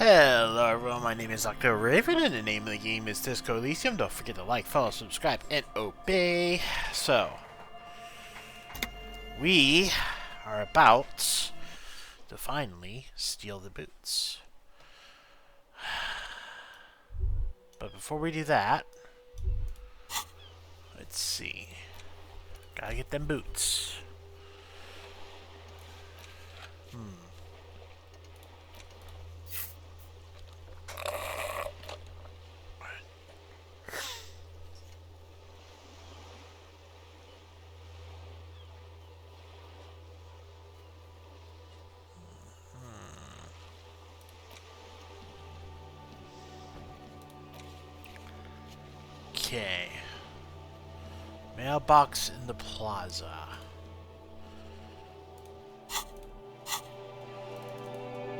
Hello everyone, my name is Dr. Raven and the name of the game is Elysium. Don't forget to like, follow, subscribe, and obey. So, we are about to finally steal the boots. But before we do that, let's see. Gotta get them boots. Okay. Mailbox in the plaza.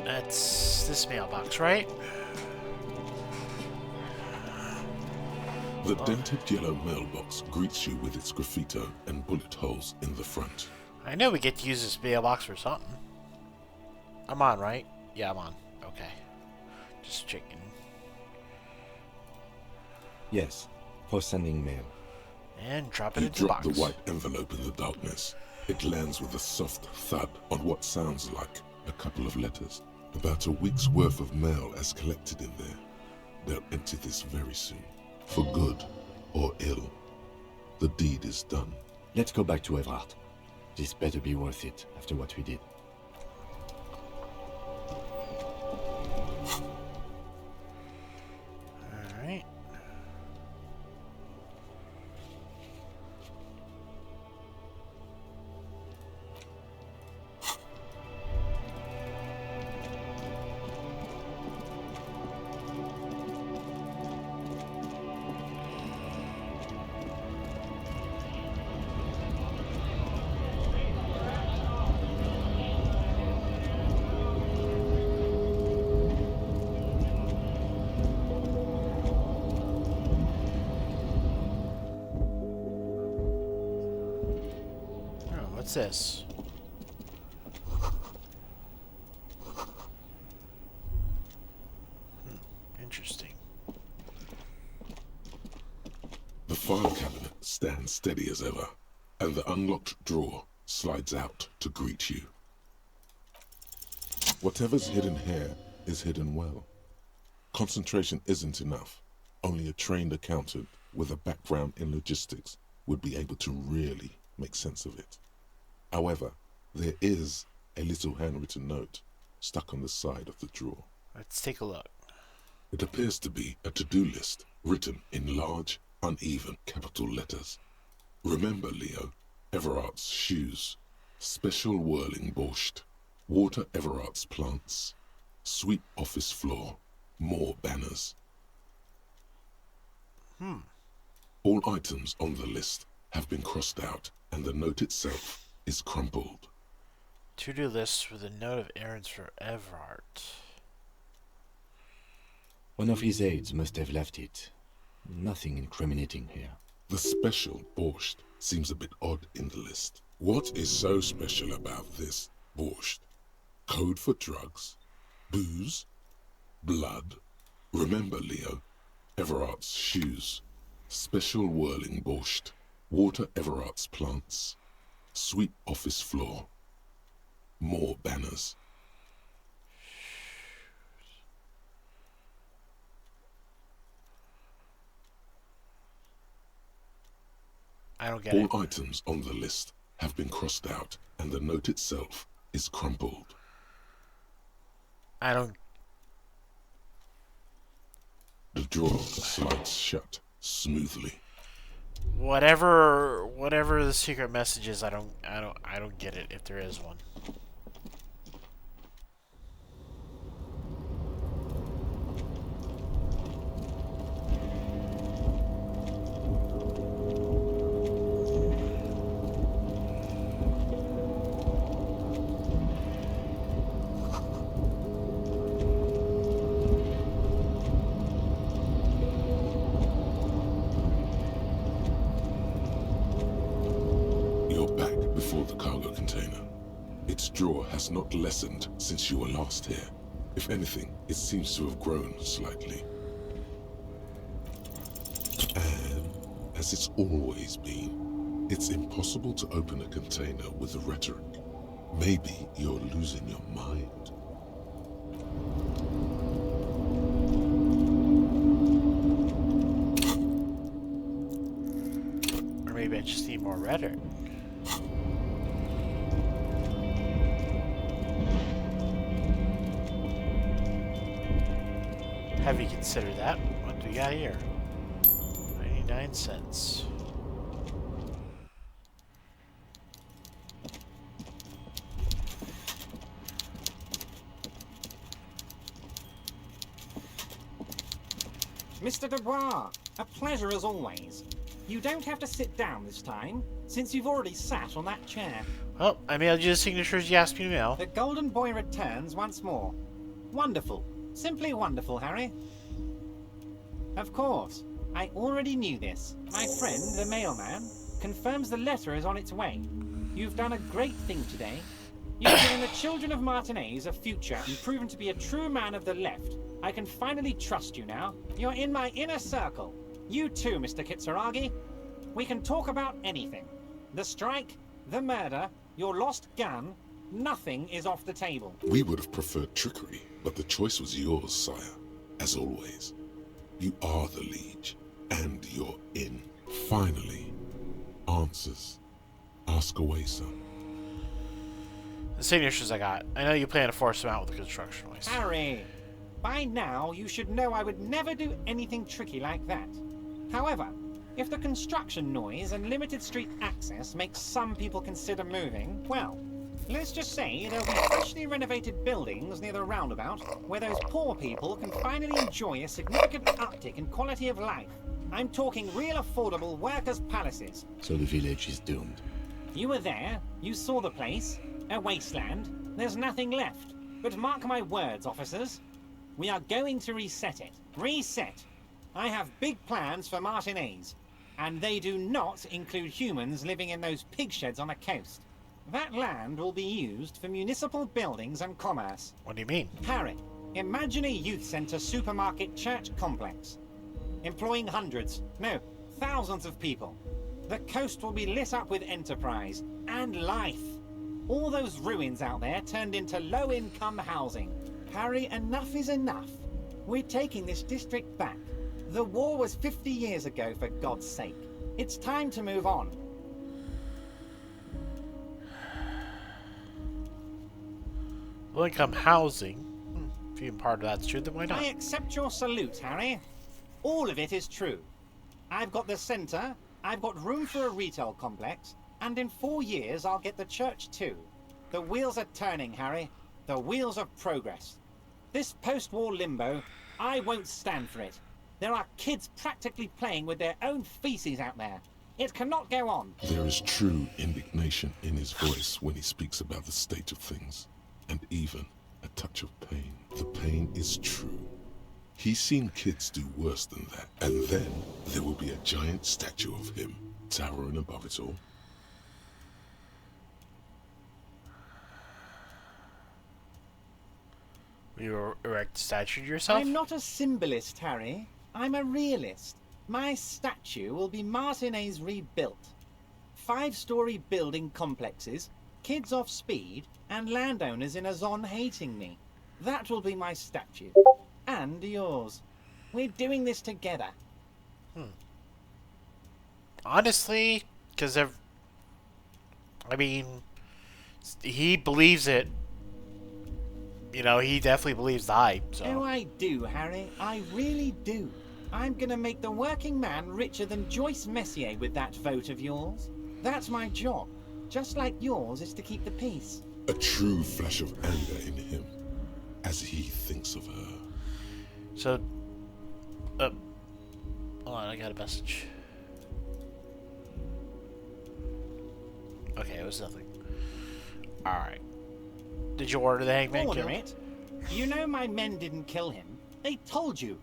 That's this mailbox, right? The dented yellow mailbox greets you with its graffito and bullet holes in the front. I know we get to use this mailbox for something. I'm on, right? Yeah, I'm on. Okay. Just checking. Yes, for sending mail. And drop it You into the drop box. the white envelope in the darkness. It lands with a soft thud on what sounds like a couple of letters. About a week's worth of mail as collected in there. They'll empty this very soon. For good or ill. The deed is done. Let's go back to Everard. This better be worth it after what we did. Alright. What's this? Interesting. The file cabinet stands steady as ever, and the unlocked drawer slides out to greet you. Whatever's hidden here is hidden well. Concentration isn't enough. Only a trained accountant with a background in logistics would be able to really make sense of it. However, there is a little handwritten note stuck on the side of the drawer. Let's take a look. It appears to be a to-do list written in large, uneven capital letters. Remember, Leo, Everard's shoes, special whirling borscht, water Everard's plants, sweep office floor, more banners. All items on the list have been crossed out, and the note itself is crumpled. To-do list with a note of errands for Everard. One of his aides must have left it. Nothing incriminating here. The special borscht seems a bit odd in the list. What is so special about this borscht? Code for drugs? Booze? Blood? Remember, Leo, Everard's shoes, special whirling borscht, water Everard's plants, sweep office floor, more banners. I don't get it. All items on the list have been crossed out, and the note itself is crumpled. I don't... The drawer slides shut smoothly. Whatever the secret message is, I don't get it if there is one. Before the cargo container. Its drawer has not lessened since you were last here. If anything, it seems to have grown slightly. And, as it's always been, it's impossible to open a container with the rhetoric. Maybe you're losing your mind. Or maybe I just need more rhetoric. Have you considered that? What do we got here? 99 cents. Mr. Dubois, a pleasure as always. You don't have to sit down this time, since you've already sat on that chair. Well, I mailed you the signatures you asked me to mail. The Golden Boy returns once more. Wonderful. Simply wonderful, Harry. Of course, I already knew this. My friend, the mailman, confirms the letter is on its way. You've done a great thing today. You've given the children of Martinez a future and proven to be a true man of the left. I can finally trust you now. You're in my inner circle. You too, Mr. Kitsuragi. We can talk about anything. The strike, the murder, your lost gun, nothing is off the table. We would have preferred trickery, but the choice was yours, sire. As always. You are the liege, and you're in. Finally, answers. Ask away, son. The signatures I got. I know you plan to force them out with the construction waste. Harry, by now you should know I would never do anything tricky like that. However, if the construction noise and limited street access makes some people consider moving, well, let's just say there'll be freshly renovated buildings near the roundabout where those poor people can finally enjoy a significant uptick in quality of life. I'm talking real affordable workers' palaces. So the village is doomed. You were there, you saw the place, a wasteland, there's nothing left. But mark my words, officers, we are going to reset it. Reset! I have big plans for Martinez, and they do not include humans living in those pig sheds on the coast. That land will be used for municipal buildings and commerce. What do you mean? Harry, imagine a youth centre supermarket church complex, employing hundreds, no, thousands of people. The coast will be lit up with enterprise and life. All those ruins out there turned into low-income housing. Harry, enough is enough. We're taking this district back. The war was 50 years ago, for God's sake. It's time to move on. Low-income housing. If even part of that's true, then why not? I accept your salute, Harry. All of it is true. I've got the centre, I've got room for a retail complex, and in 4 years I'll get the church too. The wheels are turning, Harry. The wheels of progress. This post-war limbo, I won't stand for it. There are kids practically playing with their own feces out there. It cannot go on. There is true indignation in his voice when he speaks about the state of things, and even a touch of pain. The pain is true. He's seen kids do worse than that, and then there will be a giant statue of him towering above it all. You erect a statue to yourself? I'm not a symbolist, Harry. I'm a realist. My statue will be Martinez rebuilt. 5-story building complexes, kids off speed, and landowners in a zone hating me. That will be my statue. And yours. We're doing this together. Honestly, because I mean, he believes it. You know, he definitely believes the hype, so. Oh, I do, Harry. I really do. I'm gonna make the working man richer than Joyce Messier with that vote of yours. That's my job. Just like yours is to keep the peace. A true flash of anger in him, as he thinks of her. So, hold on, I got a message. Okay, it was nothing. Alright. Did you order the hangman Order kill? it. You know my men didn't kill him. They told you.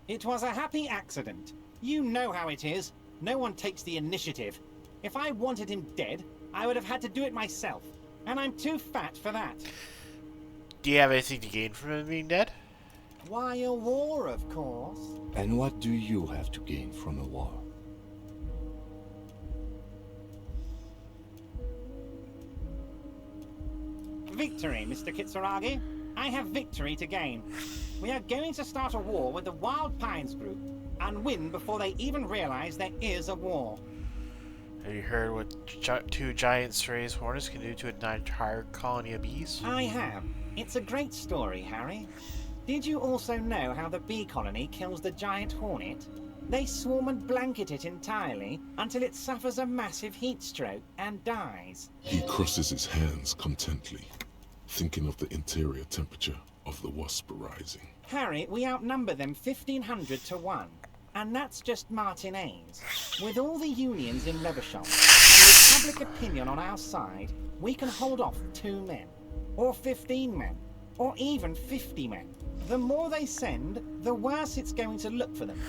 It was a happy accident. You know how it is. No one takes the initiative. If I wanted him dead, I would have had to do it myself. And I'm too fat for that. Do you have anything to gain from him being dead? Why, a war, of course. And what do you have to gain from a war? Victory, Mr. Kitsuragi. I have victory to gain. We are going to start a war with the Wild Pines group and win before they even realize there is a war. Have you heard what two giant strays hornets can do to an entire colony of bees? I have. It's a great story, Harry. Did you also know how the bee colony kills the giant hornet? They swarm and blanket it entirely until it suffers a massive heat stroke and dies. He crosses his hands contently, thinking of the interior temperature of the wasp rising. Harry, we outnumber them 1,500 to 1. And that's just Martinez. With all the unions in Levisham, and with public opinion on our side, we can hold off 2 men, or 15 men, or even 50 men. The more they send, the worse it's going to look for them.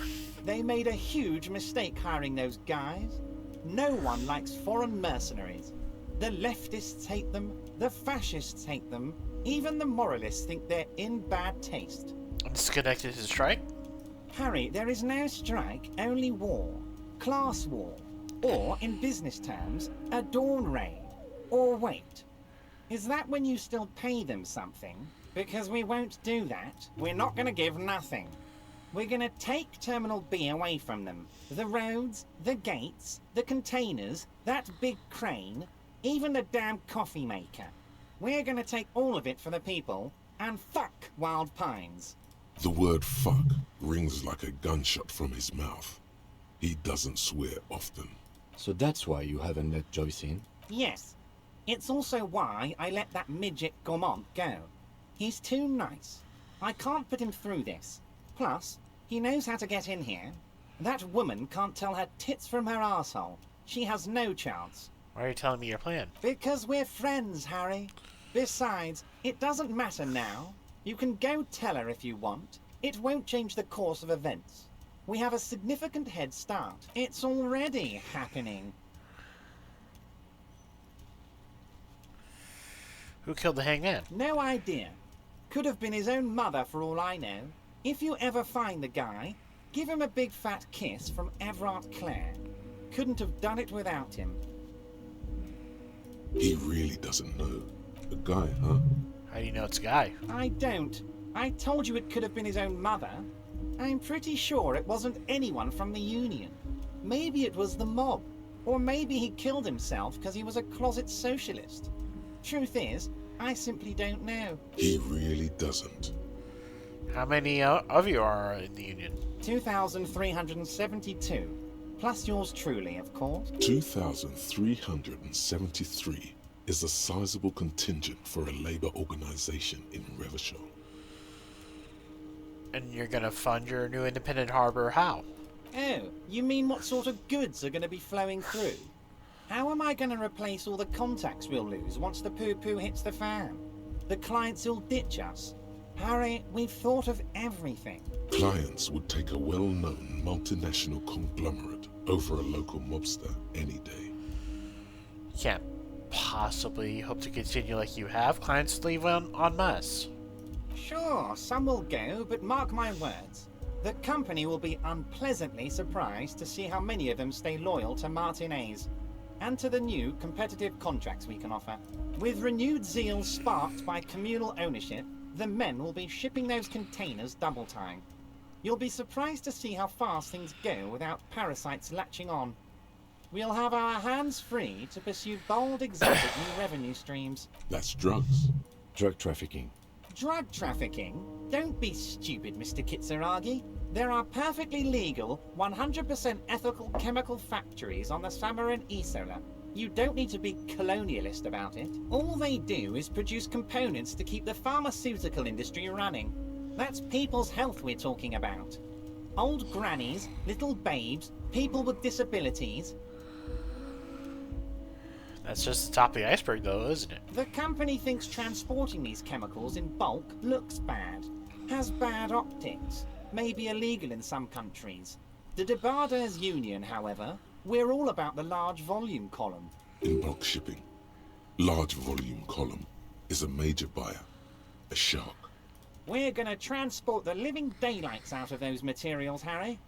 They made a huge mistake hiring those guys. No one likes foreign mercenaries. The leftists hate them, the fascists hate them, even the moralists think they're in bad taste. Disconnected his strike? Harry, there is no strike, only war. Class war. Or, in business terms, a dawn raid. Or wait. Is that when you still pay them something? Because we won't do that. We're not going to give nothing. We're going to take Terminal B away from them. The roads, the gates, the containers, that big crane, even the damn coffee maker. We're going to take all of it for the people, and fuck Wild Pines. The word fuck rings like a gunshot from his mouth. He doesn't swear often. So that's why you haven't let Joyce in? Yes. It's also why I let that midget Gaumont go. He's too nice. I can't put him through this. Plus, he knows how to get in here. That woman can't tell her tits from her arsehole. She has no chance. Why are you telling me your plan? Because we're friends, Harry. Besides, it doesn't matter now. You can go tell her if you want. It won't change the course of events. We have a significant head start. It's already happening. Who killed the hangman? No idea. Could have been his own mother for all I know. If you ever find the guy, give him a big fat kiss from Everard Clare. Couldn't have done it without him. He really doesn't know. The guy, huh? How do you know it's a guy? I don't. I told you it could have been his own mother. I'm pretty sure it wasn't anyone from the Union. Maybe it was the mob. Or maybe he killed himself because he was a closet socialist. Truth is, I simply don't know. He really doesn't. How many of you are in the Union? 2,372. Plus yours truly, of course. 2,373 is a sizable contingent for a labor organization in Revachol. And you're gonna fund your new independent harbor how? Oh, you mean what sort of goods are going to be flowing through? How am I going to replace all the contacts we'll lose once the poo-poo hits the fan? The clients will ditch us. Harry, we've thought of everything. Clients would take a well-known multinational conglomerate over a local mobster any day. You can't possibly hope to continue like you have. Clients leave en masse. Sure, some will go, but mark my words. The company will be unpleasantly surprised to see how many of them stay loyal to Martinez and to the new competitive contracts we can offer. With renewed zeal sparked by communal ownership, the men will be shipping those containers double time. You'll be surprised to see how fast things go without parasites latching on. We'll have our hands free to pursue bold, exotic new revenue streams. That's drugs. Drug trafficking. Drug trafficking? Don't be stupid, Mr. Kitsuragi. There are perfectly legal, 100% ethical chemical factories on the Samarin Isola. You don't need to be colonialist about it. All they do is produce components to keep the pharmaceutical industry running. That's people's health we're talking about. Old grannies, little babes, people with disabilities. That's just the top of the iceberg, though, isn't it? The company thinks transporting these chemicals in bulk looks bad, has bad optics, may be illegal in some countries. The Debarders Union, however, we're all about the large volume column. In bulk shipping, large volume column is a major buyer. A shark. We're gonna transport the living daylights out of those materials, Harry.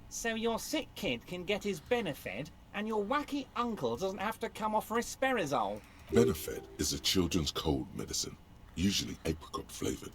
So your sick kid can get his Benefed, and your wacky uncle doesn't have to come off risperidone. Benefed is a children's cold medicine, usually apricot flavored,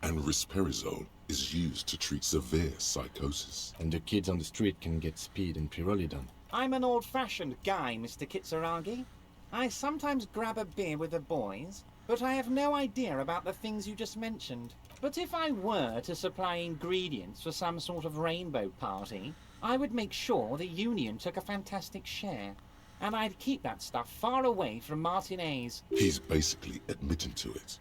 and risperidone is used to treat severe psychosis. And the kids on the street can get speed and pyrrolidon. I'm an old-fashioned guy, Mr. Kitsuragi. I sometimes grab a beer with the boys, but I have no idea about the things you just mentioned. But if I were to supply ingredients for some sort of rainbow party, I would make sure the Union took a fantastic share. And I'd keep that stuff far away from Martinez. He's basically admitting to it.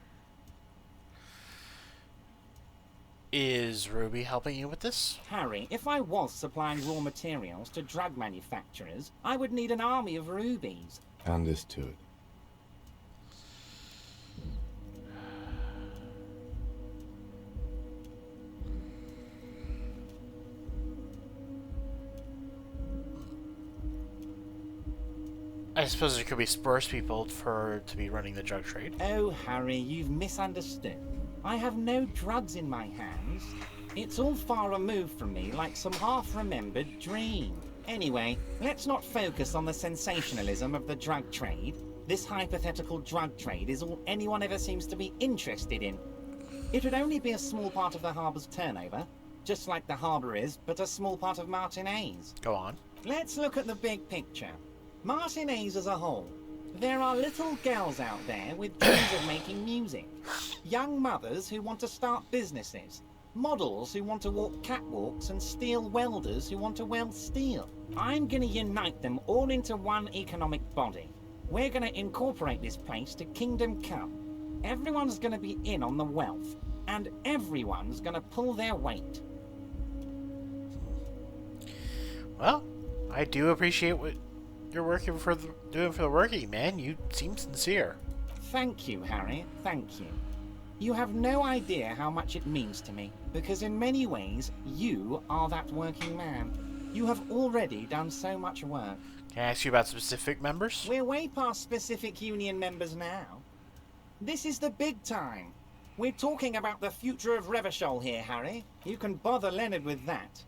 Is Ruby helping you with this? Harry, if I was supplying raw materials to drug manufacturers, I would need an army of rubies. Understood. I suppose there could be Spurs people to be running the drug trade. Oh, Harry, you've misunderstood. I have no drugs in my hands. It's all far removed from me, like some half-remembered dream. Anyway, let's not focus on the sensationalism of the drug trade. This hypothetical drug trade is all anyone ever seems to be interested in. It would only be a small part of the harbour's turnover, just like the harbour is, but a small part of Martinez. Go on. Let's look at the big picture. Martinez as a whole. There are little girls out there with dreams of making music. Young mothers who want to start businesses. Models who want to walk catwalks and steel welders who want to weld steel. I'm gonna unite them all into one economic body. We're gonna incorporate this place to Kingdom Come. Everyone's gonna be in on the wealth, and everyone's gonna pull their weight. Well, I do appreciate what you're doing for the working man. You seem sincere. Thank you, Harry. Thank you. You have no idea how much it means to me, because in many ways, you are that working man. You have already done so much work. Can I ask you about specific members? We're way past specific union members now. This is the big time. We're talking about the future of Revachol here, Harry. You can bother Leonard with that.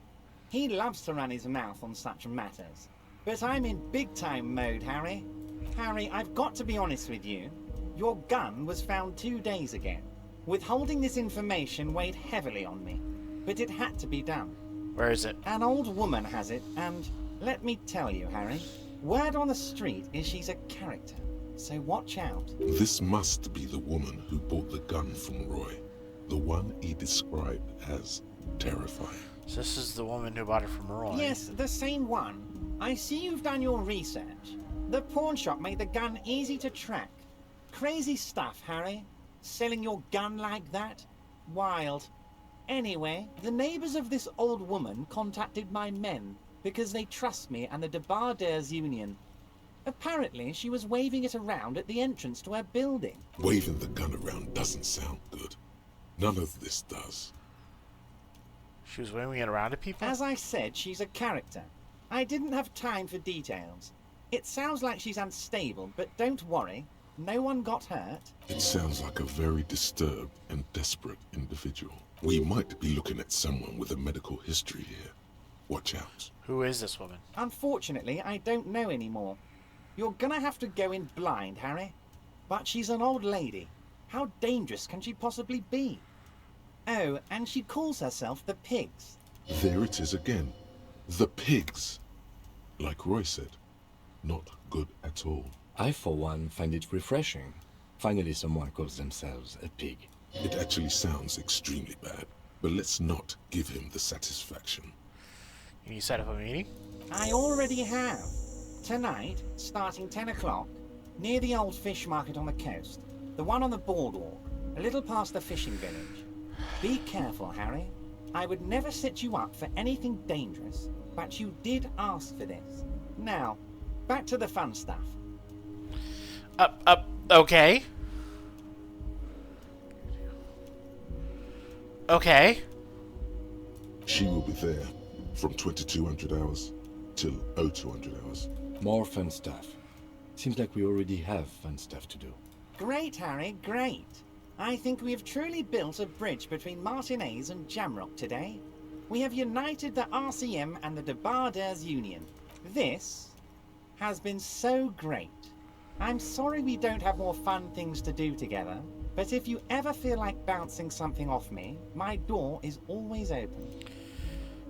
He loves to run his mouth on such matters. But I'm in big-time mode, Harry. Harry, I've got to be honest with you. Your gun was found 2 days ago. Withholding this information weighed heavily on me. But it had to be done. Where is it? An old woman has it, and let me tell you, Harry, word on the street is she's a character. So watch out. This must be the woman who bought the gun from Roy. The one he described as terrifying. So this is the woman who bought it from Roy. Yes, the same one. I see you've done your research. The pawn shop made the gun easy to track. Crazy stuff, Harry. Selling your gun like that? Wild. Anyway, the neighbors of this old woman contacted my men because they trust me and the Debardeurs Union. Apparently, she was waving it around at the entrance to her building. Waving the gun around doesn't sound good. None of this does. She was waving it around at people? As I said, she's a character. I didn't have time for details. It sounds like she's unstable, but don't worry. No one got hurt. It sounds like a very disturbed and desperate individual. We might be looking at someone with a medical history here. Watch out. Who is this woman? Unfortunately, I don't know anymore. You're gonna have to go in blind, Harry. But she's an old lady. How dangerous can she possibly be? Oh, and she calls herself the Pigs. There it is again. The pigs. Like Roy said, not good at all. I, for one, find it refreshing. Finally, someone calls themselves a pig. It actually sounds extremely bad, but let's not give him the satisfaction. Can you set up a meeting? I already have. Tonight, starting 10 o'clock, near the old fish market on the coast. The one on the boardwalk, a little past the fishing village. Be careful, Harry. I would never set you up for anything dangerous, but you did ask for this. Now, back to the fun stuff. Okay. Okay. She will be there from 2200 hours till 0200 hours. More fun stuff. Seems like we already have fun stuff to do. Great, Harry, great. I think we have truly built a bridge between Martinez and Jamrock today. We have united the RCM and the Debarders Union. This has been so great. I'm sorry we don't have more fun things to do together, but if you ever feel like bouncing something off me, my door is always open.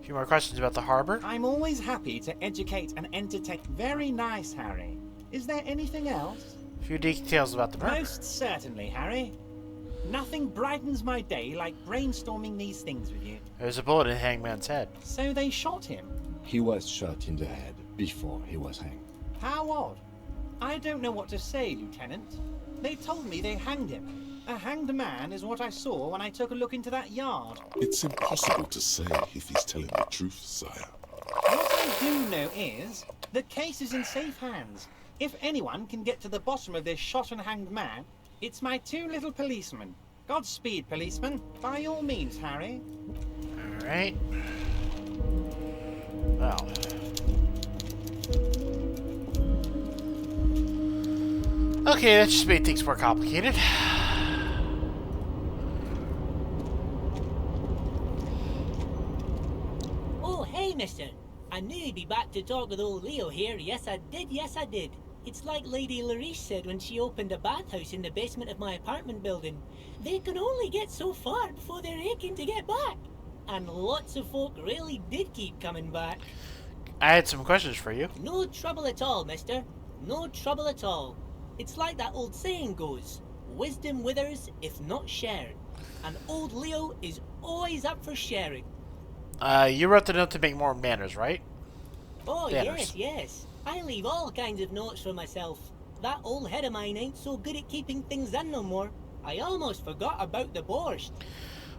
A few more questions about the harbor. I'm always happy to educate and entertain. Very nice, Harry. Is there anything else? A few details about the murder. Most certainly, Harry. Nothing brightens my day like brainstorming these things with you. There's a bullet in Hangman's head. So they shot him. He was shot in the head before he was hanged. How odd. I don't know what to say, Lieutenant. They told me they hanged him. A hanged man is what I saw when I took a look into that yard. It's impossible to say if he's telling the truth, sire. What I do know is, the case is in safe hands. If anyone can get to the bottom of this shot and hanged man, it's my two little policemen. Godspeed, policeman. By all means, Harry. Alright. Well. Okay, that just made things more complicated. Oh, hey, mister. I knew you'd be back to talk with old Leo here. Yes, I did. Yes, I did. It's like Lady Larice said when she opened a bathhouse in the basement of my apartment building. They can only get so far before they're aching to get back. And lots of folk really did keep coming back. I had some questions for you. No trouble at all, mister. No trouble at all. It's like that old saying goes, wisdom withers if not shared. And old Leo is always up for sharing. You wrote the note to make more manners, right? Oh, Manners. yes. I leave all kinds of notes for myself. That old head of mine ain't so good at keeping things in no more. I almost forgot about the borscht.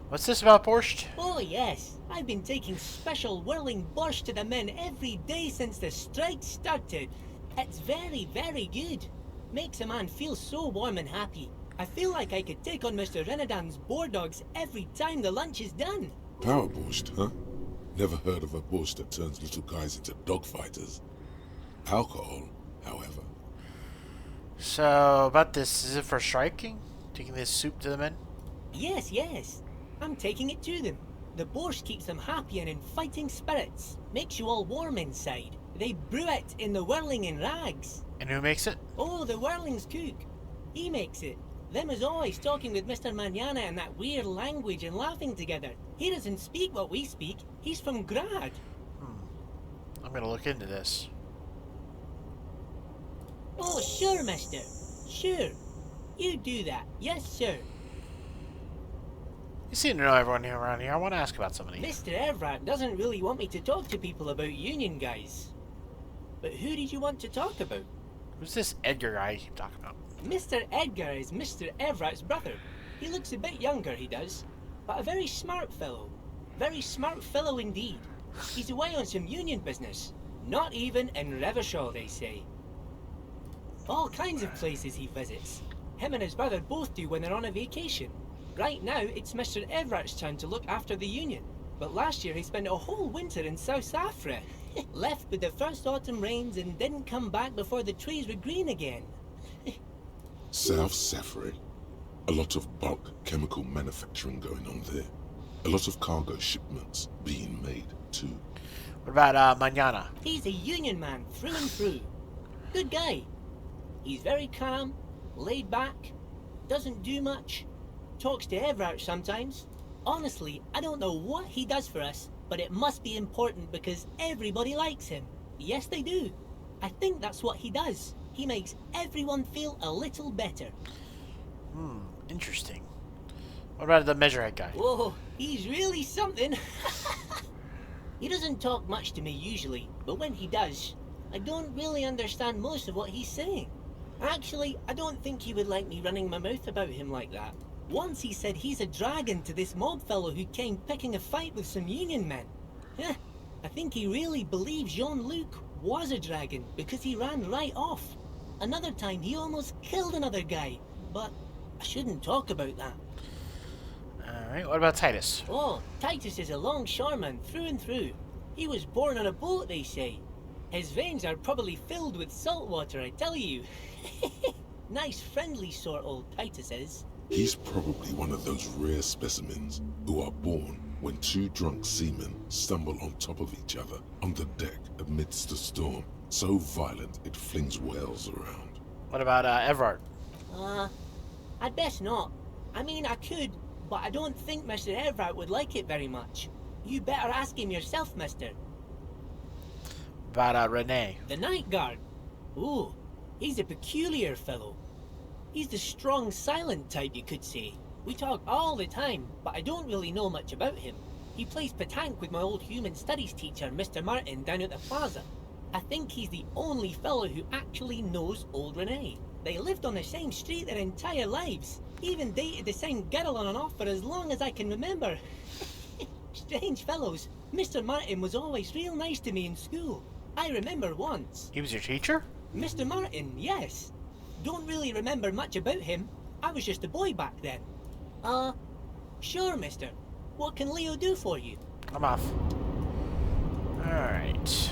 What's this about borscht? Oh, yes. I've been taking special whirling borscht to the men every day since the strike started. It's very, very good. Makes a man feel so warm and happy. I feel like I could take on Mr. Renadan's boar dogs every time the lunch is done. Power borscht, huh? Never heard of a borscht that turns little guys into dogfighters. Alcohol, however. So, about this, is it for striking? Taking this soup to the men? Yes. I'm taking it to them. The borscht keeps them happy and in fighting spirits. Makes you all warm inside. They brew it in the whirling in rags. And who makes it? Oh, the whirling's cook. He makes it. Them is always talking with Mr. Manana in that weird language and laughing together. He doesn't speak what we speak. He's from Grad. I'm gonna look into this. Oh, sure, mister. Sure. You do that. Yes, sir. You seem to know everyone here around here. I want to ask about somebody. Mr. Evrat doesn't really want me to talk to people about union guys. But who did you want to talk about? Who's this Edgar guy you keep talking about? Mr. Edgar is Mr. Evrat's brother. He looks a bit younger, he does. But a very smart fellow. Very smart fellow indeed. He's away on some union business. Not even in Revershaw, they say. All kinds of places he visits. Him and his brother both do when they're on a vacation. Right now, it's Mr. Everett's turn to look after the union. But last year he spent a whole winter in South Africa. Left with the first autumn rains and didn't come back before the trees were green again. South Safari. A lot of bulk chemical manufacturing going on there. A lot of cargo shipments being made, too. What about Manana? He's a union man through and through. Good guy. He's very calm, laid back, doesn't do much, talks to Everett sometimes. Honestly, I don't know what he does for us, but it must be important because everybody likes him. Yes, they do. I think that's what he does. He makes everyone feel a little better. Interesting. What about the measurehead guy? Whoa, he's really something. He doesn't talk much to me usually, but when he does, I don't really understand most of what he's saying. Actually, I don't think he would like me running my mouth about him like that. Once he said he's a dragon to this mob fellow who came picking a fight with some union men. I think he really believes Jean-Luc was a dragon because he ran right off. Another time he almost killed another guy, but I shouldn't talk about that. Alright, what about Titus? Oh, Titus is a longshoreman through and through. He was born on a boat, they say. His veins are probably filled with salt water, I tell you. Nice friendly sort old Titus is. He's probably one of those rare specimens who are born when two drunk seamen stumble on top of each other on the deck amidst a storm so violent it flings whales around. What about Everard? I'd best not. I mean, I could, but I don't think Mr. Everett would like it very much. You better ask him yourself, mister. About Renee? The night guard. Ooh, he's a peculiar fellow. He's the strong, silent type, you could say. We talk all the time, but I don't really know much about him. He plays petanque with my old human studies teacher, Mr. Martin, down at the plaza. I think he's the only fellow who actually knows old Renee. They lived on the same street their entire lives. Even dated the same girl on and off for as long as I can remember. Strange fellows. Mr. Martin was always real nice to me in school. I remember once. He was your teacher? Mr. Martin, yes. Don't really remember much about him. I was just a boy back then. Sure, mister. What can Leo do for you? I'm off. Alright.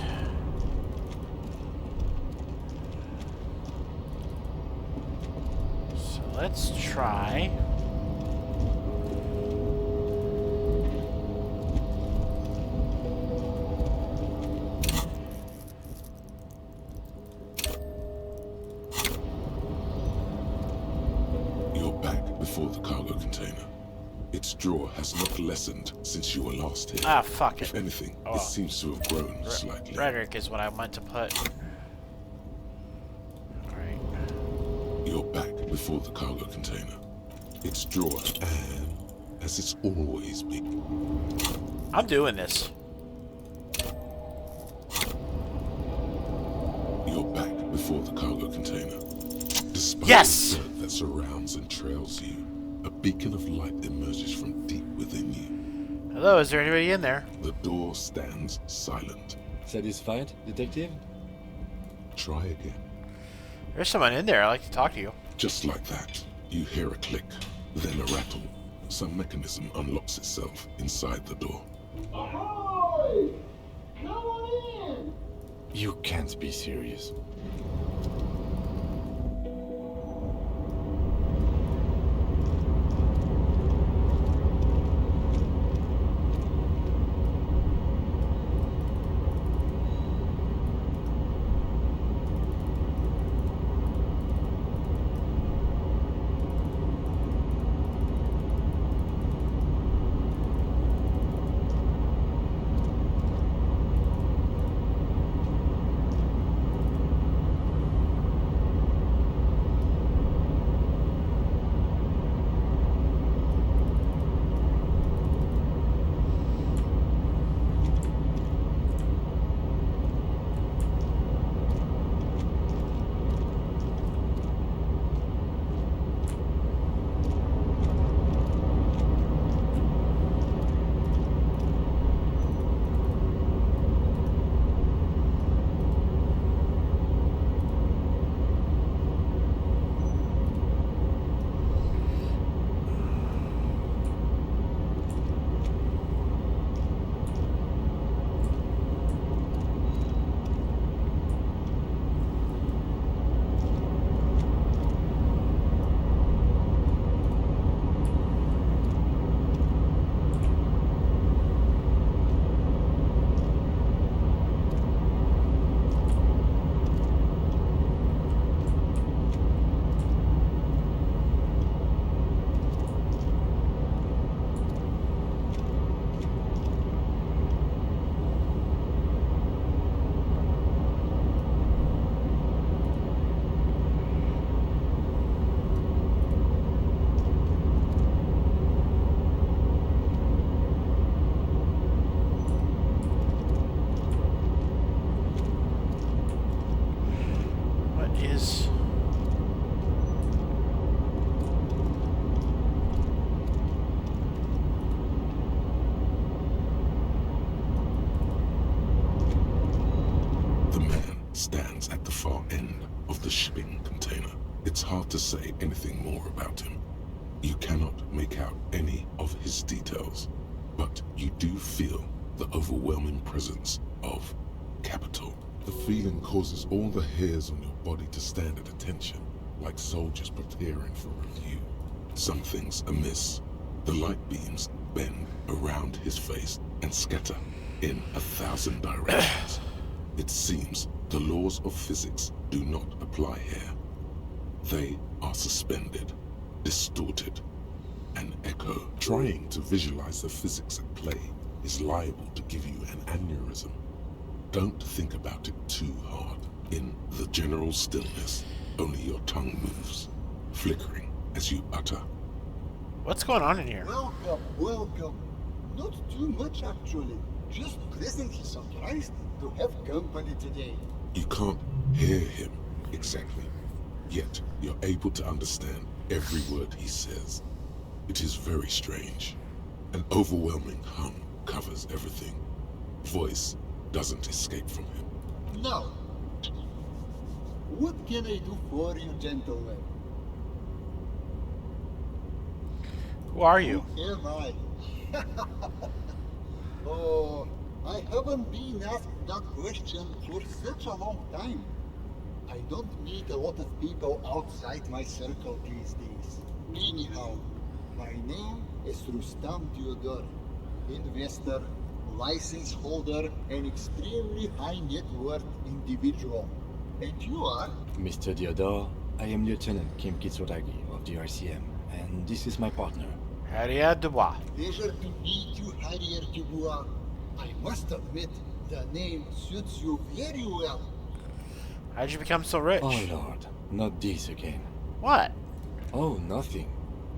So let's try. You're back before the cargo container. Its draw has not lessened since you were last here. Ah, fuck it. If anything, Oh. it seems to have grown slightly. Rhetoric is what I meant to put. Alright. You're back before the cargo container. Its drawer, and as it's always been. I'm doing this. You're back before the cargo container. Despite Yes! the dirt that surrounds and trails you, a beacon of light emerges from deep within you. Hello, is there anybody in there? The door stands silent. Satisfied, detective? Try again. There's someone in there. I'd like to talk to you. Just like that, you hear a click, then a rattle. Some mechanism unlocks itself inside the door. Ahoy! Come on in! You can't be serious. Is The man stands at the far end of the shipping container. It's hard to say anything more about him. You cannot make out any of his details, but you do feel the overwhelming presence of capital. The feeling causes all the hairs on your body to stand at attention, like soldiers preparing for review. Something's amiss. The light beams bend around his face and scatter in 1,000 directions. It seems the laws of physics do not apply here. They are suspended, distorted, an echo. Trying to visualize the physics at play is liable to give you an aneurysm. Don't think about it too hard. In the general stillness, only your tongue moves, flickering as you utter. What's going on in here? Welcome, welcome. Not too much, actually. Just pleasantly surprised to have company today. You can't hear him exactly, yet you're able to understand every word he says. It is very strange. An overwhelming hum covers everything. Voice doesn't escape from him. Now, what can I do for you, gentlemen? Who are you? Who am I? Oh, I haven't been asked that question for such a long time. I don't meet a lot of people outside my circle these days. Anyhow, my name is Rustam Theodore, investor, license holder, and extremely high net worth individual. And you are? Mr. Theodore, I am Lieutenant Kim Kitsuragi of the RCM, and this is my partner. Harriet Dubois. Pleasure to meet you, Harrier Dubois. I must admit, the name suits you very well. How'd you become so rich? Oh Lord, not this again. What? Oh, nothing.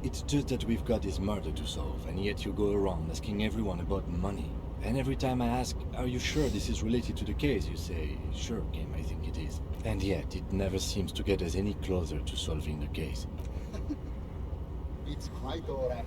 It's just that we've got this murder to solve, and yet you go around asking everyone about money. And every time I ask, are you sure this is related to the case, you say, sure, Kim, I think it is. And yet, it never seems to get us any closer to solving the case. It's quite alright.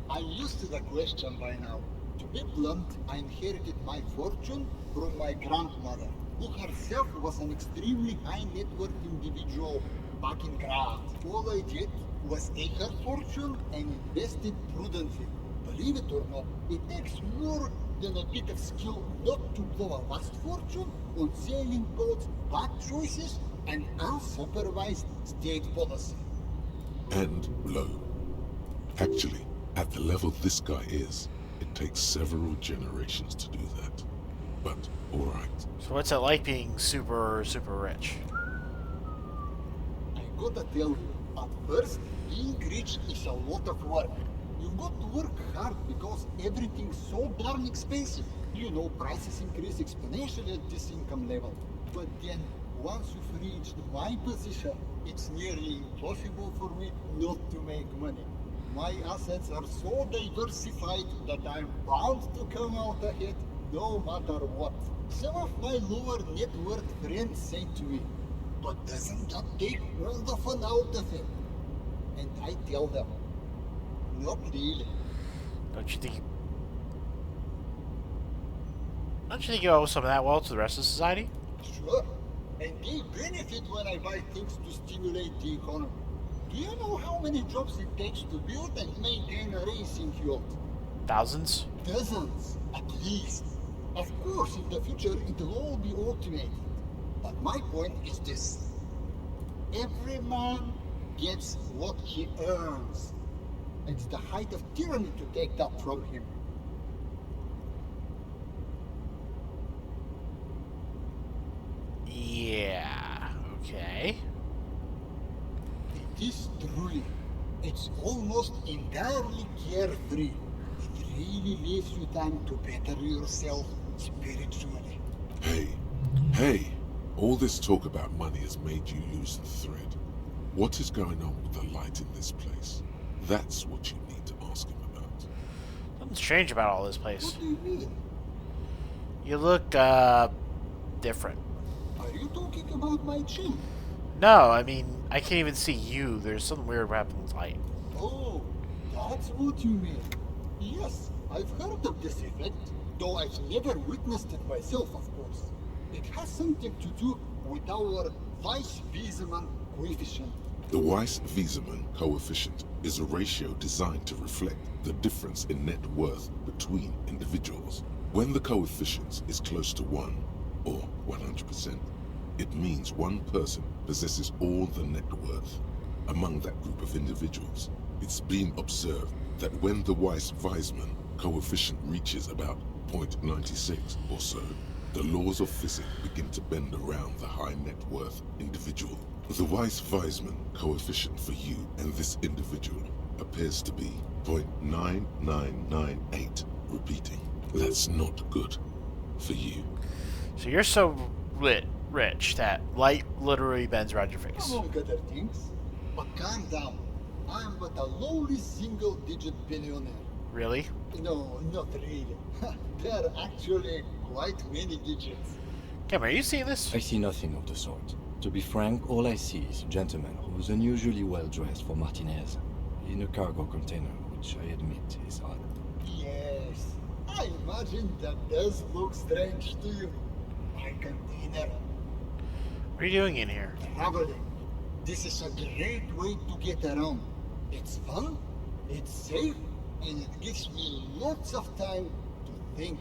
I'm used to the question by now. To be blunt, I inherited my fortune from my grandmother, who herself was an extremely high net worth individual back in Graz. All I did was take her fortune and invest it prudently. Believe it or not, it takes more than a bit of skill not to blow a vast fortune on sailing boats, bad choices, and unsupervised state policy. And low. Actually, at the level this guy is, it takes several generations to do that. But, alright. So what's it like being super rich? I gotta tell you, at first, being rich is a lot of work. You've got to work hard because everything's so darn expensive. You know, prices increase exponentially at this income level. But then, once you've reached my position, it's nearly impossible for me not to make money. My assets are so diversified that I'm bound to come out ahead no matter what. Some of my lower net worth friends say to me, but doesn't that take all the fun out of it? And I tell them, not really. Don't you think you owe some of that wealth to the rest of society? Sure. And they benefit when I buy things to stimulate the economy. Do you know how many jobs it takes to build and maintain a racing yacht? Thousands? Dozens, at least. Of course, in the future, it'll all be automated. But my point is this. Every man gets what he earns. It's the height of tyranny to take that from him. Yeah, okay. It is truly. It's almost entirely carefree. It really leaves you time to better yourself spiritually. Hey, all this talk about money has made you lose the thread. What is going on with the light in this place? That's what you need to ask him about. Something's strange about all this place. What do you mean? You look, different. Are you talking about my chin? No, I mean, I can't even see you. There's something weird happening with light. Oh, that's what you mean. Yes, I've heard of this effect, though I've never witnessed it myself, of course. It has something to do with our Weiss-Wiesemann coefficient. The Weiss-Wiesemann coefficient is a ratio designed to reflect the difference in net worth between individuals. When the coefficient is close to 1, or 100%, it means one person possesses all the net worth among that group of individuals. It's been observed that when the Weiss-Weismann coefficient reaches about 0.96 or so, the laws of physics begin to bend around the high net worth individual. The Weiss-Weismann coefficient for you and this individual appears to be 0.9998. Repeating, that's not good for you. So you're so rich that light literally bends around your face. Among other things. But calm down. I am but a lowly single-digit billionaire. Really? No, not really. There are actually quite many digits. Cameron, are you seeing this? I see nothing of the sort. To be frank, all I see is a gentleman who's unusually well dressed for Martinez, in a cargo container, which I admit is odd. Yes, I imagine that does look strange to you. My container. What are you doing in here? Traveling. This is a great way to get around. It's fun, it's safe, and it gives me lots of time to think.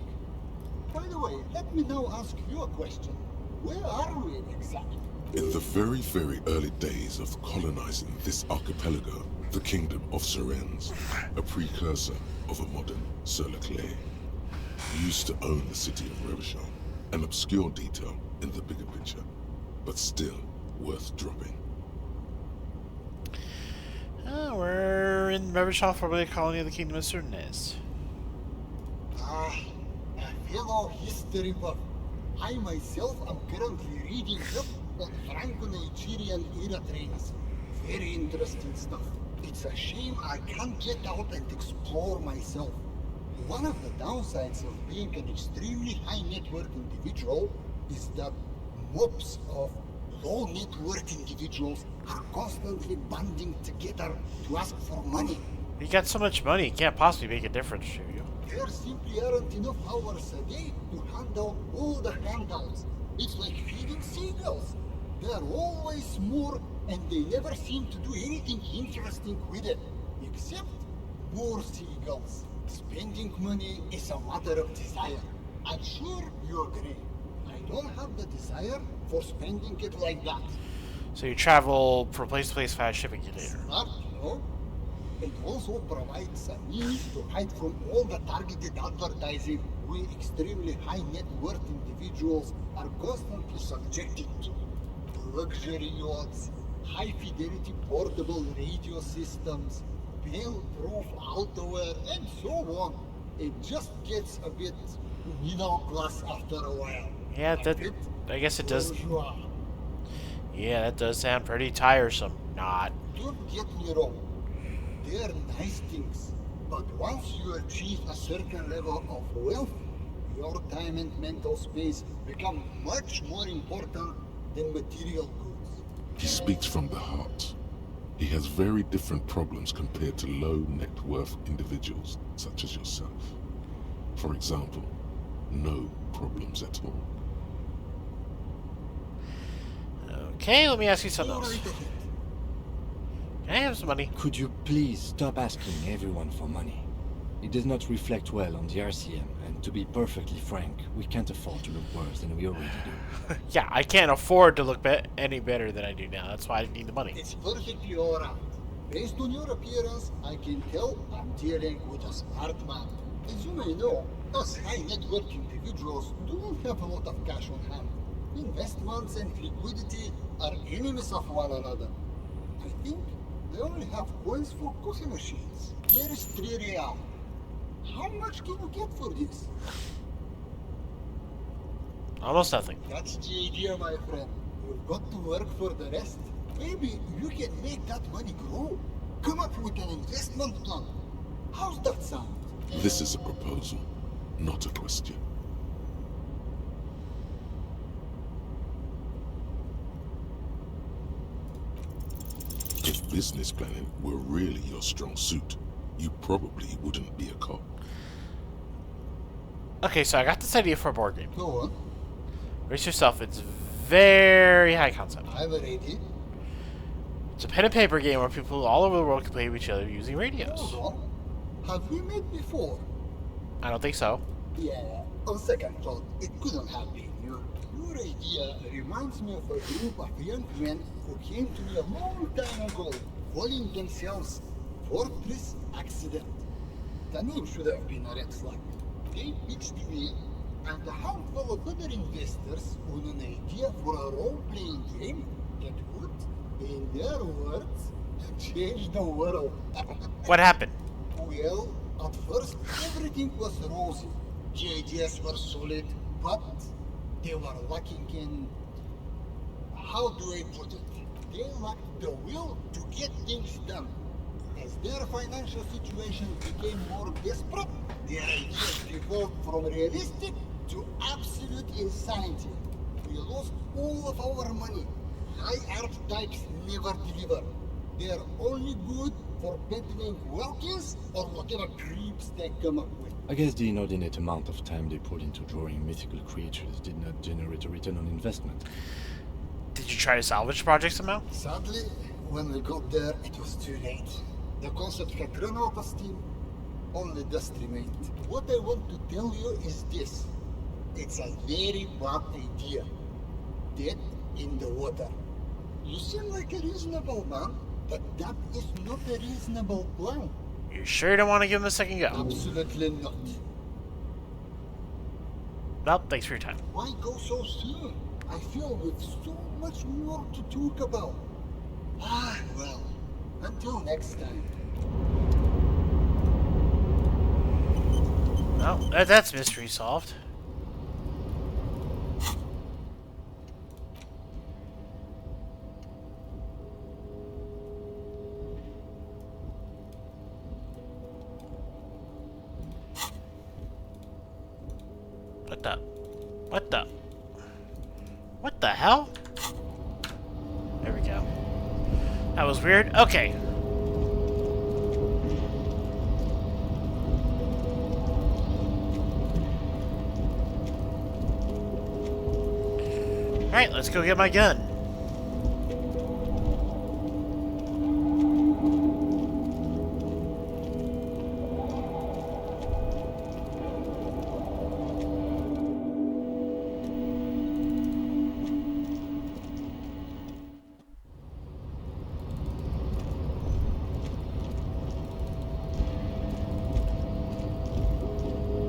By the way, let me now ask you a question. Where are we exactly? In the very, very early days of colonizing this archipelago, the kingdom of Surens, a precursor of a modern Sur-le-Clay, used to own the city of Revachol, an obscure detail in the bigger picture, but still worth dropping. We're in Revachol, formerly a colony of the Kingdom of Cernez. Ah, a fellow history buff. I myself am currently reading up on Franco-Nigerian era trains. Very interesting stuff. It's a shame I can't get out and explore myself. One of the downsides of being an extremely high net worth individual is that mobs of low net worth individuals are constantly banding together to ask for money. You got so much money, it can't possibly make a difference to you. There simply aren't enough hours a day to hand out all the handouts. It's like feeding seagulls. There are always more, and they never seem to do anything interesting with it, except more seagulls. Spending money is a matter of desire. I'm sure you agree. I don't have the desire for spending it like that. So you travel from place to place via shipping container. Smart, no? It also provides a means to hide from all the targeted advertising we extremely high net worth individuals are constantly subjected to. Luxury yachts, high fidelity portable radio systems, fail-proof outerwear, and so on. It just gets a bit middle class after a while. Yeah, that. I guess it does. Yeah, that does sound pretty tiresome. Not. Don't get me wrong. They're nice things, but once you achieve a certain level of wealth, your time and mental space become much more important than material goods. He speaks from the heart. He has very different problems compared to low net worth individuals such as yourself. For example, no problems at all. Okay, let me ask you something Go else. right ahead. Can I have some money? Could you please stop asking everyone for money? It does not reflect well on the RCM, and to be perfectly frank, we can't afford to look worse than we already do. Yeah, I can't afford to look any better than I do now. That's why I need the money. It's perfectly alright. Based on your appearance, I can tell I'm dealing with a smart man. As you may know, us high net worth individuals don't have a lot of cash on hand. Investments and liquidity are enemies of one another. I think they only have coins for coffee machines. Here is 3 real. How much can you get for this? Almost nothing. That's the idea, my friend. You've got to work for the rest. Maybe you can make that money grow. Come up with an investment plan. How's that sound? This is a proposal, not a question. If business planning were really your strong suit, you probably wouldn't be a cop. Okay, so I got this idea for a board game. Go on. Brace yourself, it's very high concept. I'm ready. It's a pen and paper game where people all over the world can play with each other using radios. Hold on. Have we met before? I don't think so. Yeah, on second thought, it couldn't have been you. Your idea reminds me of a group of young men who came to me a long time ago, calling themselves Fortress accident. The name should have been a red flag. They pitched me and a handful of other investors on an idea for a role-playing game that would, in their words, change the world. What happened? Well, at first everything was rosy. The ideas were solid, but they were lacking in... How do I put it? They lacked the will to get things done. As their financial situation became more desperate, their ideas evolved from realistic to absolute insanity. We lost all of our money. High archetypes never deliver. They are only good for peddling Welkins or whatever creeps they come up with. I guess the inordinate amount of time they put into drawing mythical creatures did not generate a return on investment. Did you try to salvage the project somehow? Sadly, when we got there, it was too late. The concept had run out of steam. Only dust remained. What I want to tell you is this. It's a very bad idea. Dead in the water. You seem like a reasonable man, but that is not a reasonable plan. You sure don't want to give him a second go? Absolutely not. Well, thanks for your time. Why go so soon? I feel we've so much more to talk about. Ah, well, until next time. Well, that's mystery solved. What the hell? There we go. That was weird. Okay. Alright, let's go get my gun.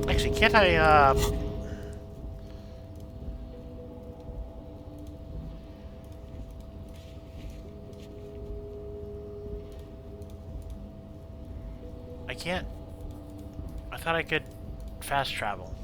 Actually, can't I, I can't. I thought I could fast travel.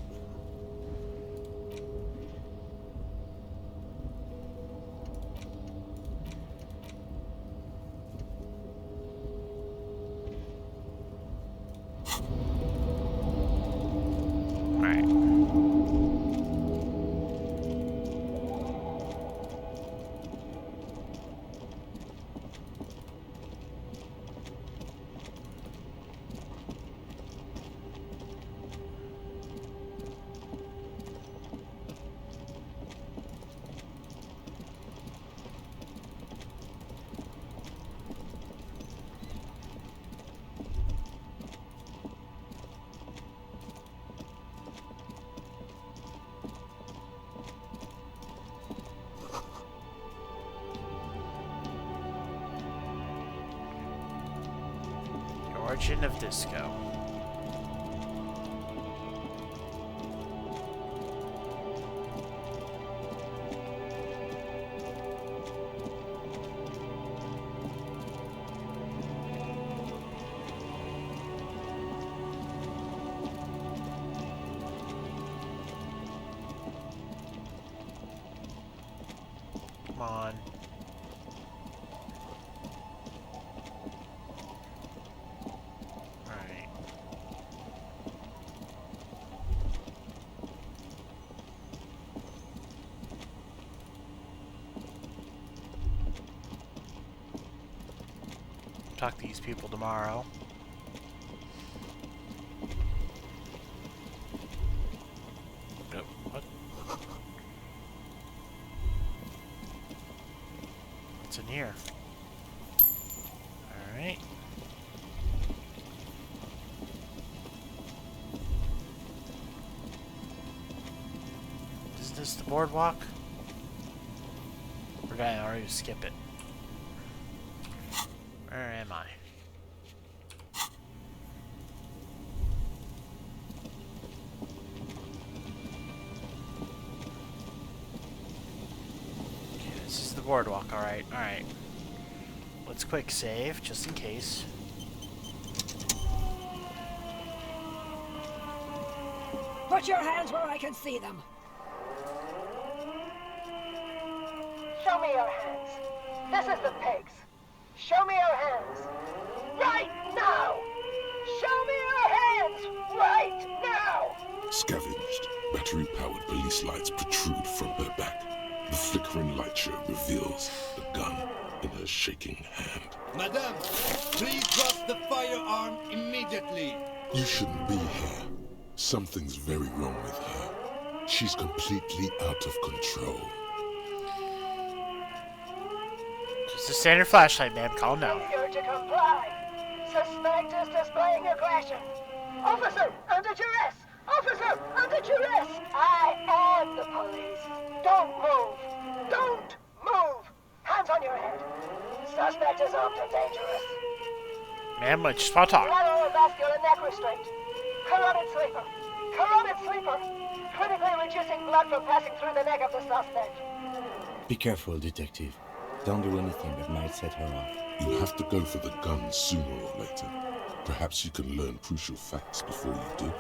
Origin of Disco. Come on. Talk to these people tomorrow. Oh, what? What's in here? Alright. Is this the boardwalk? Or did I already skip it? Where am I? boardwalk. Alright, alright. Let's quick save, just in case. Put your hands where I can see them. Show me your hands. This is the pigs. Show me your hands. Right now! Show me your hands! Right now! Scavenged, battery-powered police lights protrude from her back. The flickering light show reveals the gun in her shaking hand. Madame, please drop the firearm immediately. You shouldn't be here. Something's very wrong with her. She's completely out of control. Just a standard flashlight, ma'am. Calm down. Failure to comply. Suspect is displaying aggression. Officer, under duress! Officer, under duress! I am the police. Don't move. Don't move. Hands on your head. Suspect is armed and dangerous. Ma'am, I just want to talk. Lateral vascular neck restraint. Carotid sleeper. Carotid sleeper. Critically reducing blood from passing through the neck of the suspect. Be careful, detective. Don't do anything that might set her off. You have to go for the gun sooner or later. Perhaps you can learn crucial facts before you do.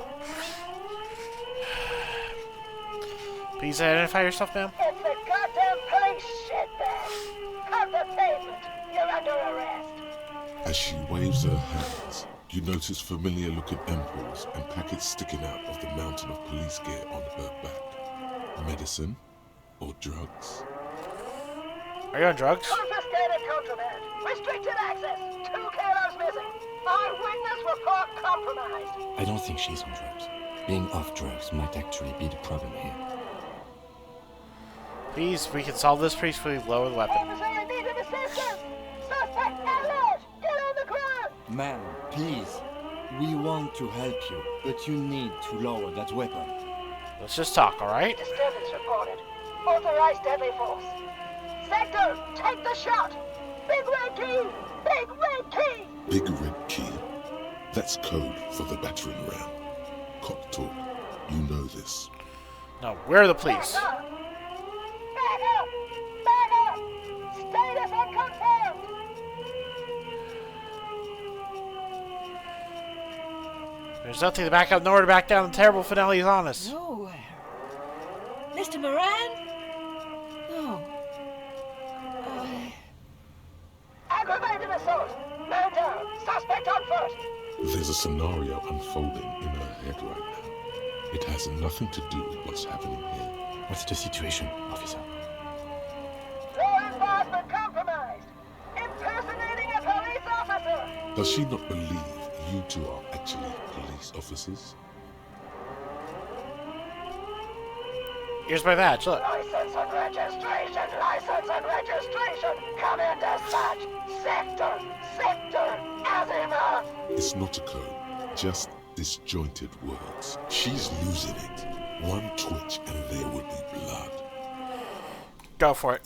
Please identify yourself, ma'am. It's the goddamn police shitbag. Cut the pavement. You're under arrest. As she waves her hands, you notice familiar-looking ampoules and packets sticking out of the mountain of police gear on her back. Medicine or drugs? Are you on drugs? Confiscated contraband. Restricted access. 2 kilos missing. Eyewitness report compromised. I don't think she's on drugs. Being off drugs might actually be the problem here. Please, we can solve this pretty quickly. Lower the weapon. Officer, I need an assistance. Suspect alert. Get on the ground. Ma'am, please. We want to help you, but you need to lower that weapon. Let's just talk, alright? Disturbance reported. Authorized deadly force. Sector, take the shot. Big red key. Big red key. Big red key. That's code for the battering ram. Cop talk. You know this. No, where are the police? Back up. Back up. Back up. Status unconfirmed. There's nothing to back up, nowhere to back down. The terrible finale is on us. Nowhere. Mr. Moran? No. Aggravated assault. Man down. Suspect on foot. There's a scenario unfolding in her head right now. It has nothing to do with what's happening here. What's the situation, officer? Law enforcement compromised. Impersonating a police officer. Does she not believe you two are actually police officers? Here's my badge, look. License and registration. License and registration. Come in dispatch. Sector. Sector. Azima. It's not a code, just disjointed words. She's losing it. One twitch and there would be blood. Go for it.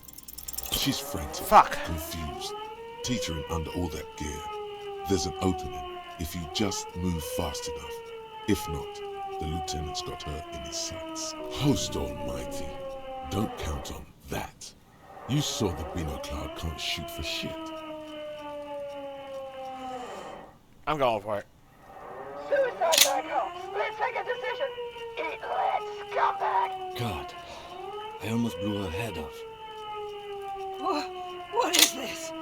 She's frantic, Fuck. confused, teetering under all that gear. There's an opening if you just move fast enough. If not, the lieutenant's got her in his sights. Host almighty, don't count on that. You saw the Binocloud can't shoot for shit. I'm going for it. Suicide back home. Split second decision. Eat lead, scumbag. God, I almost blew her head off. What is this?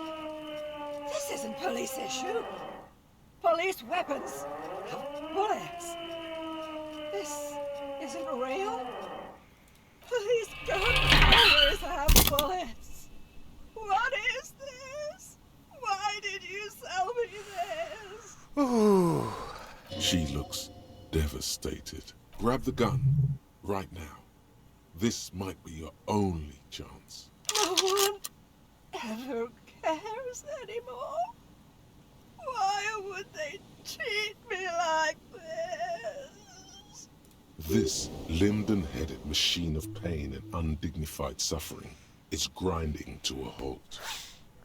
This isn't police issue. Police weapons have bullets. This isn't real. Police guns always have bullets. What is this? Why did you sell me this? Ooh. She looks devastated. Grab the gun, right now. This might be your only chance. No one ever cares anymore. Why would they treat me like this? This linden-headed machine of pain and undignified suffering is grinding to a halt.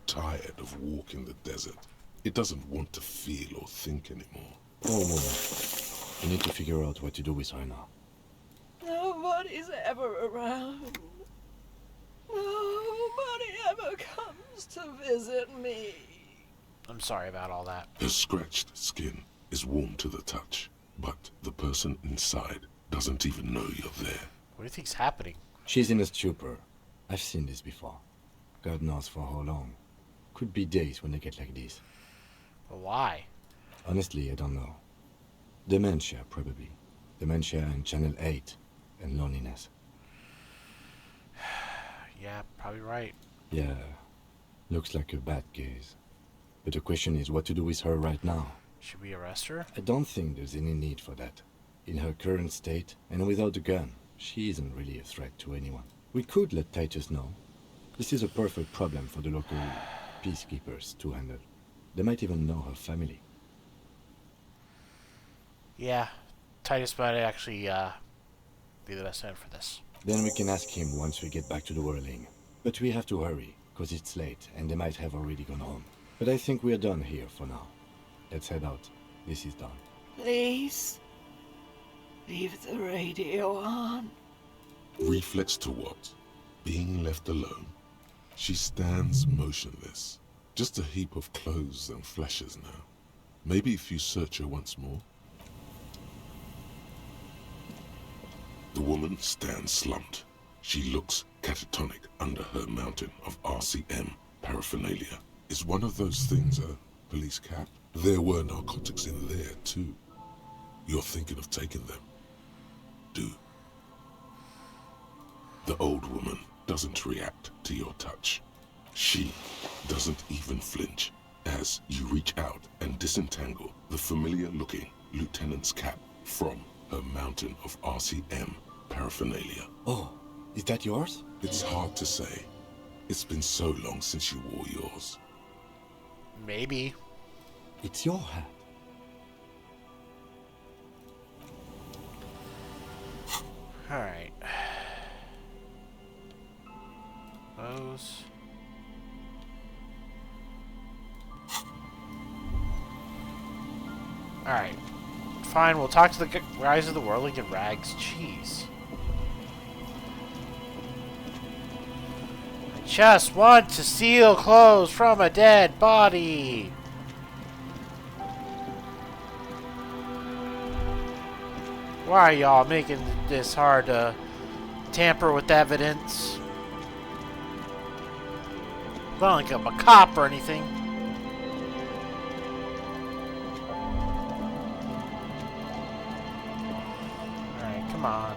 Tired of walking the desert, it doesn't want to feel or think anymore. Oh, we need to figure out what to do with her now. Nobody's ever around. Nobody ever comes to visit me. I'm sorry about all that. Her scratched skin is warm to the touch, but the person inside doesn't even know you're there. What do you think's happening? She's in a stupor. I've seen this before. God knows for how long. Could be days when they get like this. But why? Honestly, I don't know. Dementia, probably. Dementia and Channel 8. And loneliness. Yeah, probably right. Yeah. Looks like a bad case. But the question is what to do with her right now. Should we arrest her? I don't think there's any need for that. In her current state, and without a gun, she isn't really a threat to anyone. We could let Titus know. This is a perfect problem for the local peacekeepers to handle. They might even know her family. Yeah, Titus might actually be the best man for this. Then we can ask him once we get back to the whirling. But we have to hurry, because it's late, and they might have already gone home. But I think we're done here for now. Let's head out. This is done. Please, leave the radio on. Reflex to what? Being left alone? She stands motionless. Just a heap of clothes and fleshes now. Maybe if you search her once more. The woman stands slumped. She looks catatonic under her mountain of RCM paraphernalia. Is one of those things a police cap? There were narcotics in there too. You're thinking of taking them. Do. The old woman doesn't react to your touch. She doesn't even flinch as you reach out and disentangle the familiar-looking lieutenant's cap from her mountain of RCM paraphernalia. Oh, is that yours? It's hard to say. It's been so long since you wore yours. Maybe. It's your hat. Alright. Those. Alright. Fine, we'll talk to the guys of the Whirling in Rags. Jeez. I just want to steal clothes from a dead body. Why are y'all making this hard to tamper with evidence? Not like I'm a cop or anything. Alright, come on.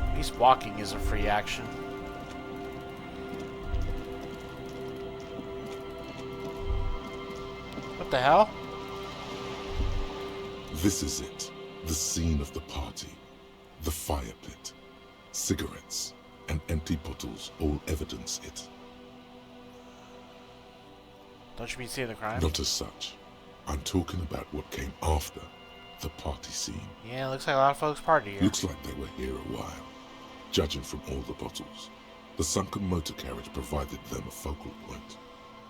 At least walking is a free action. What the hell? This is it. The scene of the party. The fire pit. Cigarettes and empty bottles all evidence it. Don't you mean seeing the crime? Not as such. I'm talking about what came after the party scene. Yeah, looks like a lot of folks party here. Looks like they were here a while. Judging from all the bottles, the sunken motor carriage provided them a focal point.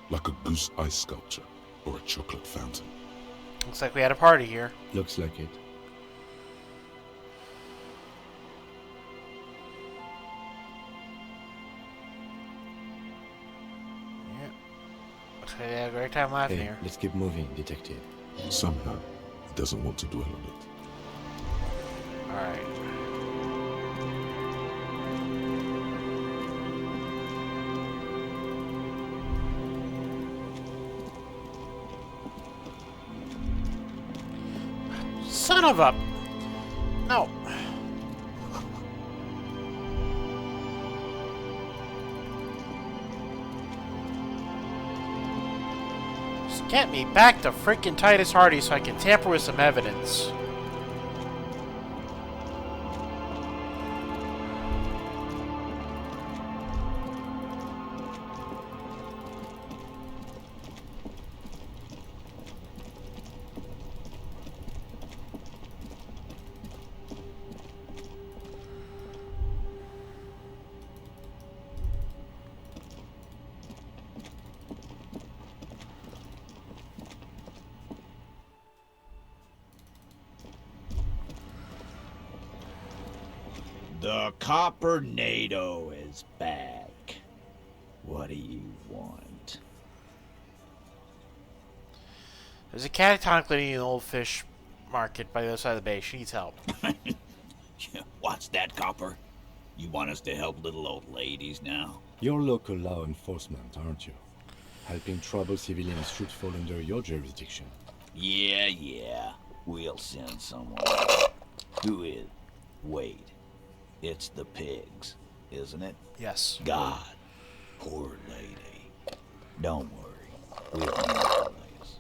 Like a goose ice sculpture or a chocolate fountain. Looks like we had a party here. Looks like it. Yeah. Looks like they had a great time laughing Hey, here. let's keep moving, detective. Somehow, he doesn't want to dwell on it. Alright. Son of a... No. Just get me back to freaking Titus Hardy so I can tamper with some evidence. The Copper NATO is back. What do you want? There's a catatonic lady in the old fish market by the other side of the bay. She needs help. What's that, Copper? You want us to help little old ladies now? You're local law enforcement, aren't you? Helping troubled civilians should fall under your jurisdiction. Yeah. We'll send someone. Who is? Wait. It's the pigs, isn't it? Yes. God. Poor lady. Don't worry. We'll handle this.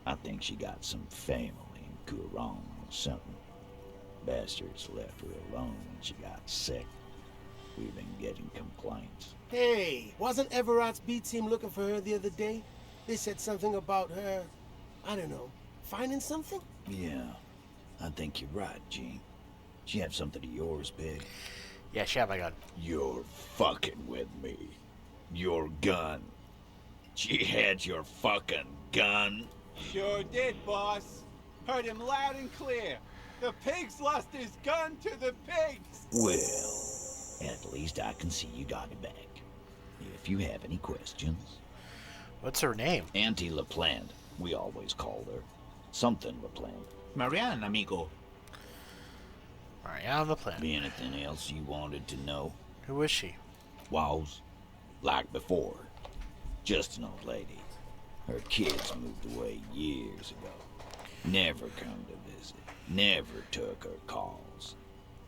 I think she got some family in Kurong or something. Bastards left her alone when she got sick. We've been getting complaints. Hey, wasn't Everett's B team looking for her the other day? They said something about her, I don't know, finding something? Yeah, I think you're right, Gene. She have something of yours, Pig? Yeah, she had my gun. You're fucking with me. Your gun. She had your fucking gun? Sure did, boss. Heard him loud and clear. The pigs lost his gun to the pigs. Well, at least I can see you got it back. If you have any questions. What's her name? Auntie LaPlante. We always called her. Something LaPlante. Marianne, amigo. Marianne LaPlante. Anything else you wanted to know? Who is she? Was. Like before. Just an old lady. Her kids moved away years ago. Never come to visit. Never took her calls.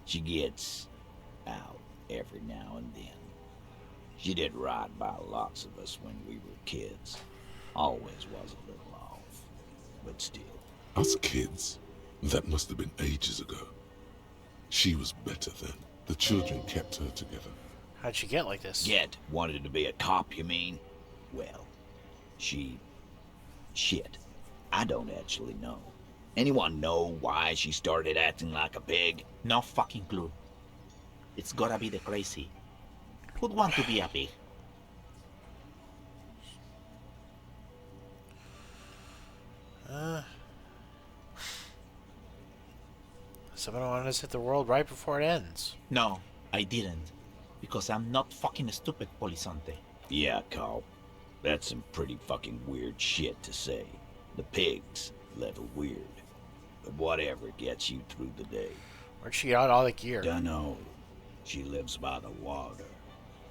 She gets out every now and then. She did right by lots of us when we were kids. Always was a little off. But still. Us kids? That must have been ages ago. She was better then. The children kept her together. How'd she get like this? Wanted to be a cop, you mean? Well, shit. I don't actually know. Anyone know why she started acting like a pig? No fucking clue. It's gotta be the crazy. Who'd want to be a pig? Someone wanted us to hit the world right before it ends. No, I didn't. Because I'm not fucking stupid, Polizonte. Yeah, Carl. That's some pretty fucking weird shit to say. The pigs level weird. But whatever gets you through the day. Where'd she get all the gear? Dunno. She lives by the water.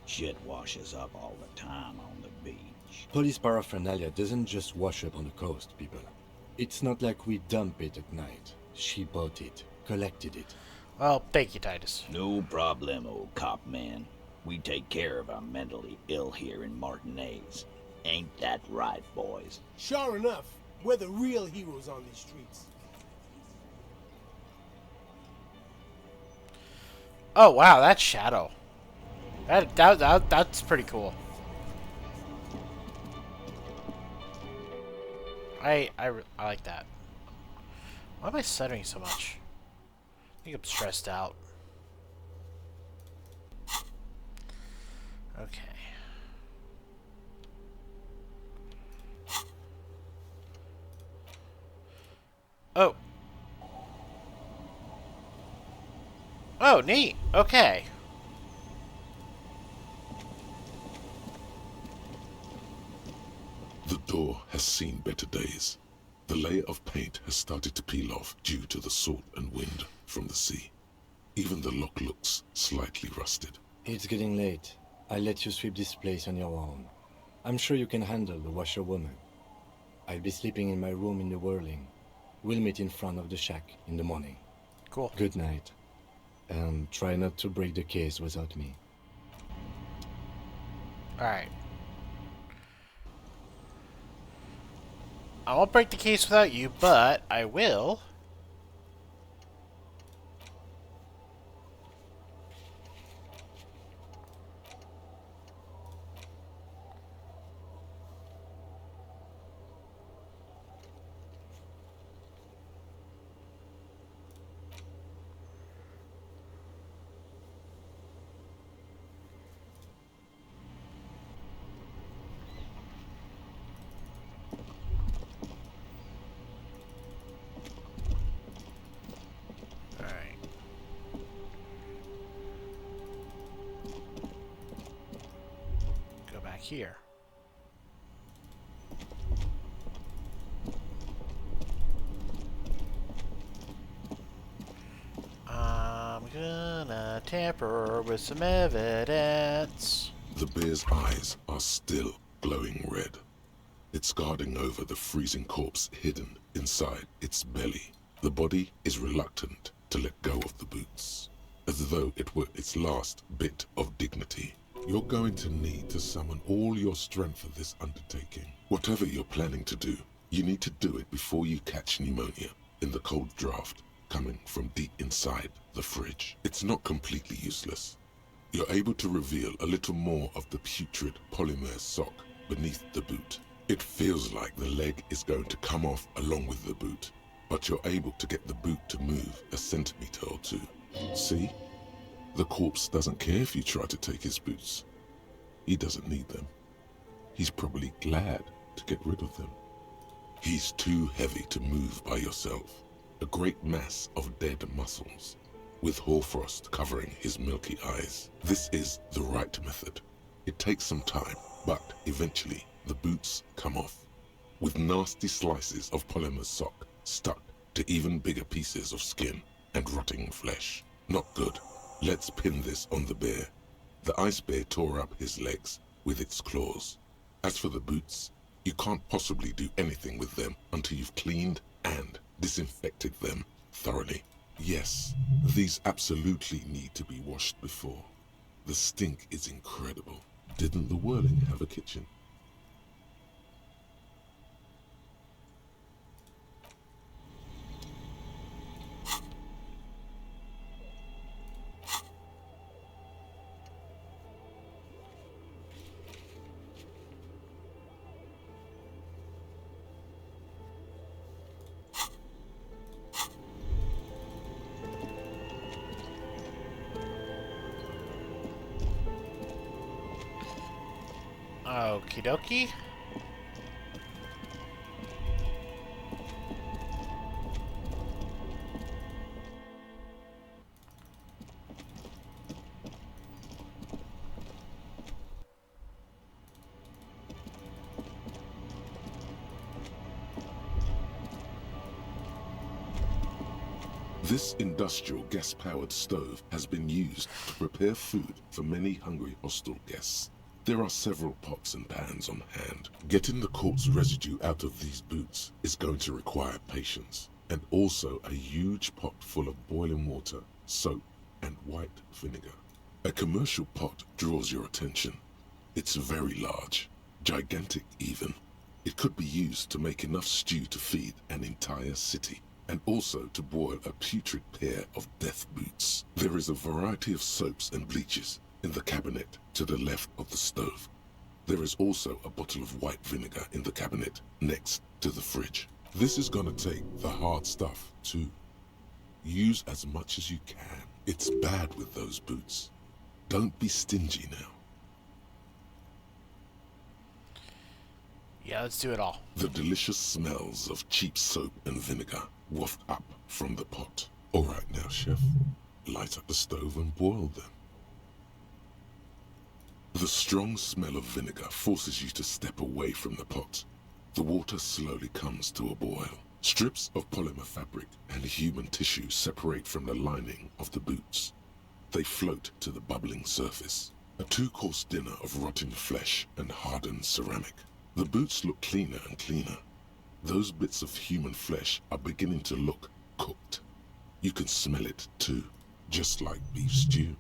Shit washes up all the time on the beach. Police paraphernalia doesn't just wash up on the coast, people. It's not like we dump it at night. She bought it, collected it. Well, thank you, Titus. No problem, old cop man. We take care of our mentally ill here in Martinez. Ain't that right, boys? Sure enough, we're the real heroes on these streets. Oh wow, that's Shadow. That's pretty cool. I like that. Why am I stuttering so much? I think I'm stressed out. Okay. Oh. Oh, neat. Okay. The door has seen better days. The layer of paint has started to peel off due to the salt and wind from the sea. Even the lock looks slightly rusted. It's getting late. I'll let you sweep this place on your own. I'm sure you can handle the washerwoman. I'll be sleeping in my room in the Whirling. We'll meet in front of the shack in the morning. Cool. Good night. And try not to break the case without me. Alright. I won't break the case without you, but I will. back here. I'm gonna tamper with some evidence. The bear's eyes are still glowing red. It's guarding over the freezing corpse hidden inside its belly. The body is reluctant to let go of the boots, as though it were its last bit of dignity. You're going to need to summon all your strength for this undertaking. Whatever you're planning to do, you need to do it before you catch pneumonia in the cold draft coming from deep inside the fridge. It's not completely useless. You're able to reveal a little more of the putrid polymer sock beneath the boot. It feels like the leg is going to come off along with the boot, but you're able to get the boot to move a centimeter or two. See? The corpse doesn't care if you try to take his boots. He doesn't need them. He's probably glad to get rid of them. He's too heavy to move by yourself. A great mass of dead muscles, with hoarfrost covering his milky eyes. This is the right method. It takes some time, but eventually the boots come off, with nasty slices of polymer sock stuck to even bigger pieces of skin and rotting flesh. Not good. Let's pin this on the bear. The ice bear tore up his legs with its claws. As for the boots, you can't possibly do anything with them until you've cleaned and disinfected them thoroughly. Yes, these absolutely need to be washed before. The stink is incredible. Didn't the Whirling have a kitchen? Okie dokie. This industrial gas-powered stove has been used to prepare food for many hungry hostel guests. There are several pots and pans on hand. Getting the corpse residue out of these boots is going to require patience, and also a huge pot full of boiling water, soap, and white vinegar. A commercial pot draws your attention. It's very large, gigantic even. It could be used to make enough stew to feed an entire city, and also to boil a putrid pair of death boots. There is a variety of soaps and bleaches in the cabinet to the left of the stove. There is also a bottle of white vinegar in the cabinet next to the fridge. This is gonna take the hard stuff too. Use as much as you can. It's bad with those boots. Don't be stingy now. Yeah, let's do it all. The delicious smells of cheap soap and vinegar waft up from the pot. All right now, chef. Light up the stove and boil them. The strong smell of vinegar forces you to step away from the pot. The water slowly comes to a boil. Strips of polymer fabric and human tissue separate from the lining of the boots. They float to the bubbling surface. A two-course dinner of rotten flesh and hardened ceramic. The boots look cleaner and cleaner. Those bits of human flesh are beginning to look cooked. You can smell it too, just like beef stew.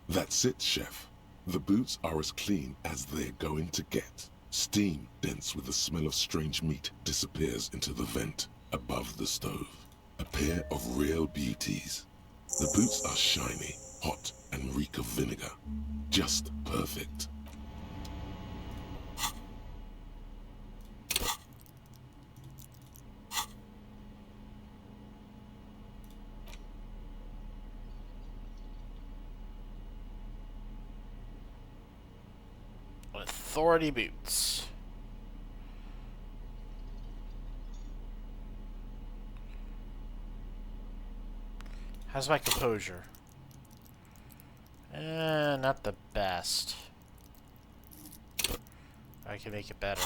That's it, chef. The boots are as clean as they're going to get. Steam, dense with the smell of strange meat, disappears into the vent above the stove. A pair of real beauties. The boots are shiny, hot, and reek of vinegar. Just perfect. Authority boots. How's my composure? Not the best. I can make it better.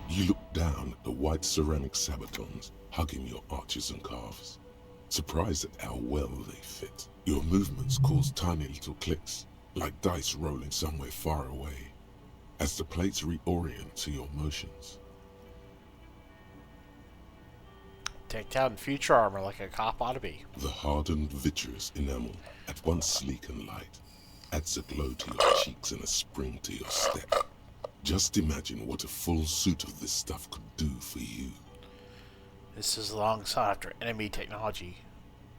You look down at the white ceramic sabatons hugging your arches and calves, surprised at how well they fit. Your movements cause tiny little clicks, like dice rolling somewhere far away, as the plates reorient to your motions. Decked out in future armor like a cop ought to be. The hardened vitreous enamel, at once sleek and light, adds a glow to your cheeks and a spring to your step. Just imagine what a full suit of this stuff could do for you. This is long sought after enemy technology.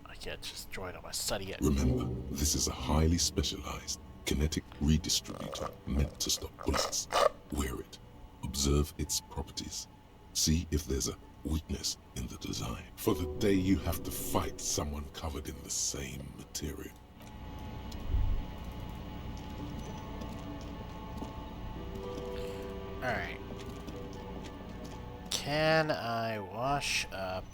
I can't just join it, I must study it. Remember, this is a highly specialized kinetic redistributor meant to stop bullets. Wear it. Observe its properties. See if there's a weakness in the design. For the day you have to fight someone covered in the same material. Alright. Can I wash up?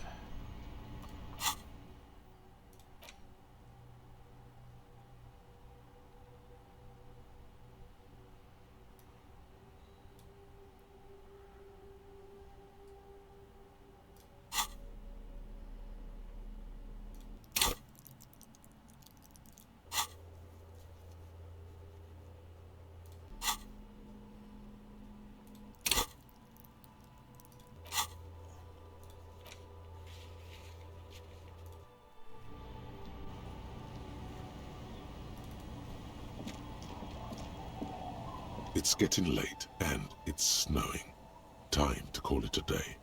It's getting late and it's snowing. Time to call it a day.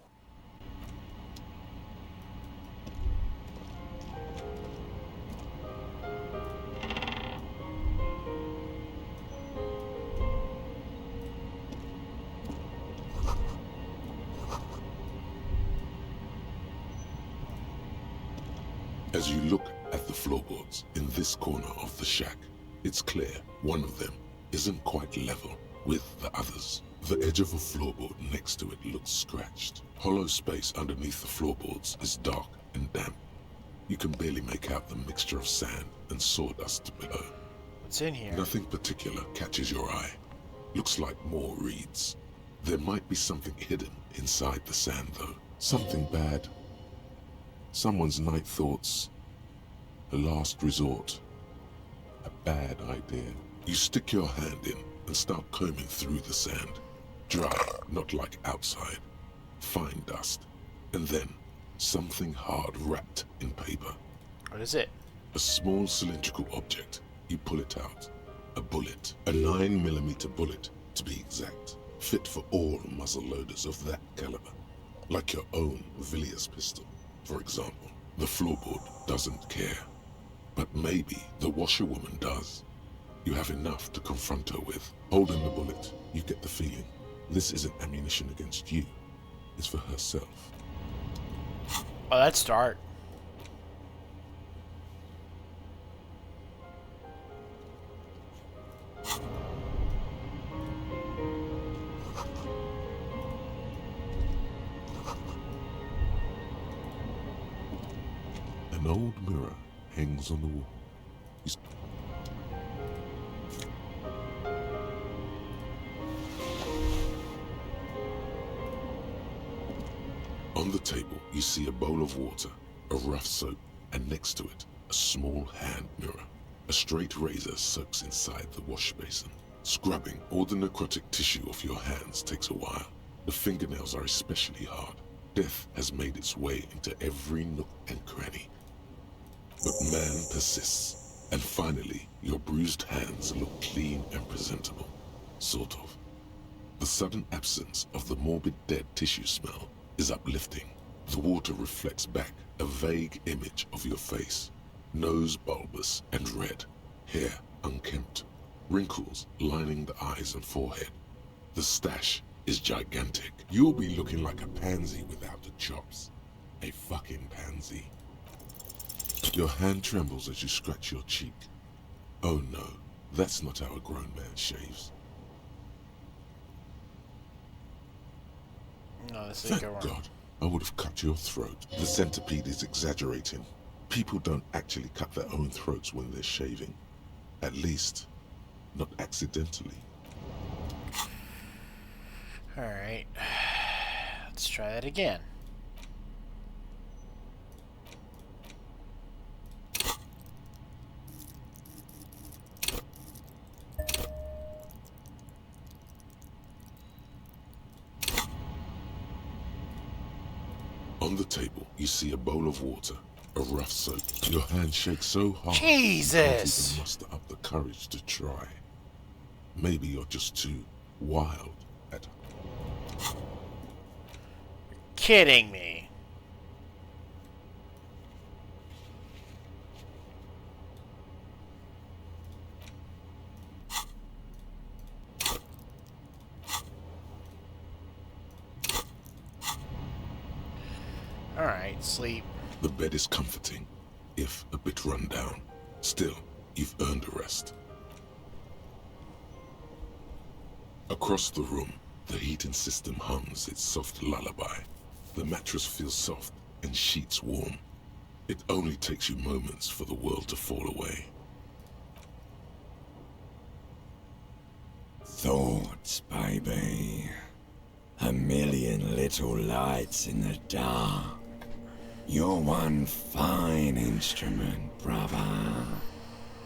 As you look at the floorboards in this corner of the shack, it's clear one of them isn't quite level with the others. The edge of a floorboard next to it looks scratched. Hollow space underneath the floorboards is dark and damp. You can barely make out the mixture of sand and sawdust below. What's in here? Nothing particular catches your eye. Looks like more reeds. There might be something hidden inside the sand though. Something bad. Someone's night thoughts. A last resort. A bad idea. You stick your hand in and start combing through the sand. Dry, not like outside. Fine dust. And then something hard wrapped in paper. What is it? A small cylindrical object. You pull it out. A bullet. A 9mm bullet, to be exact. Fit for all muzzle loaders of that caliber. Like your own Villiers pistol, for example. The floorboard doesn't care. But maybe the washerwoman does. You have enough to confront her with. Holding the bullet, you get the feeling this isn't ammunition against you. It's for herself. Oh, that's start. An old mirror hangs on the wall. On the table, you see a bowl of water, a rough soap, and next to it, a small hand mirror. A straight razor soaks inside the wash basin. Scrubbing all the necrotic tissue off your hands takes a while. The fingernails are especially hard. Death has made its way into every nook and cranny. But man persists, and finally, your bruised hands look clean and presentable. Sort of. The sudden absence of the morbid dead tissue smell is uplifting. The water reflects back a vague image of your face. Nose bulbous and red, hair unkempt, wrinkles lining the eyes and forehead. The stash is gigantic. You'll be looking like a pansy without the chops. A fucking pansy. Your hand trembles as you scratch your cheek. Oh no, that's not how a grown man shaves. No, this ain't Thank gonna work. God, I would have cut your throat. The centipede is exaggerating. People don't actually cut their own throats when they're shaving. At least, not accidentally. Alright. Let's try that again. On the table, you see a bowl of water, a rough soap. Your hand shakes so hard, Jesus! you can't even muster up the courage to try. Maybe you're just too wild at Kidding me. Alright, sleep. The bed is comforting, if a bit run down. Still, you've earned a rest. Across the room, the heating system hums its soft lullaby. The mattress feels soft and sheets warm. It only takes you moments for the world to fall away. Thoughts, baby. A million little lights in the dark. You're one fine instrument, brother.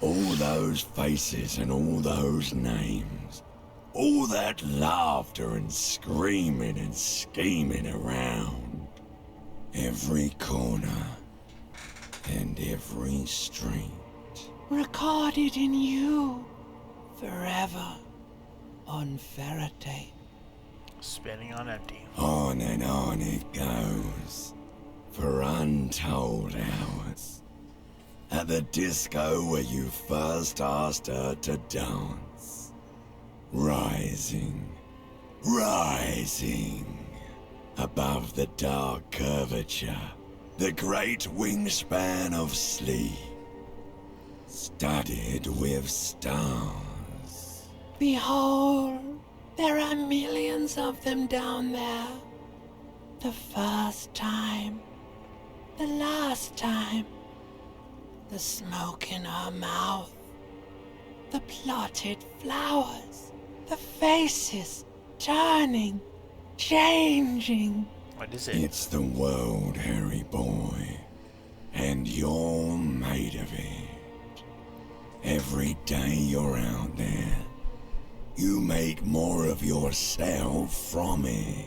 All those faces and all those names. All that laughter and screaming and scheming around. Every corner and every street. Recorded in you forever on Faraday. Spinning on empty. On and on it goes. For untold hours. At the disco where you first asked her to dance. Rising, rising. Above the dark curvature. The great wingspan of sleep. Studded with stars. Behold, there are millions of them down there. The first time. The last time. The smoke in her mouth. The plotted flowers. The faces turning, changing. What is it? It's the world, Harry boy. And you're made of it. Every day you're out there, you make more of yourself from it.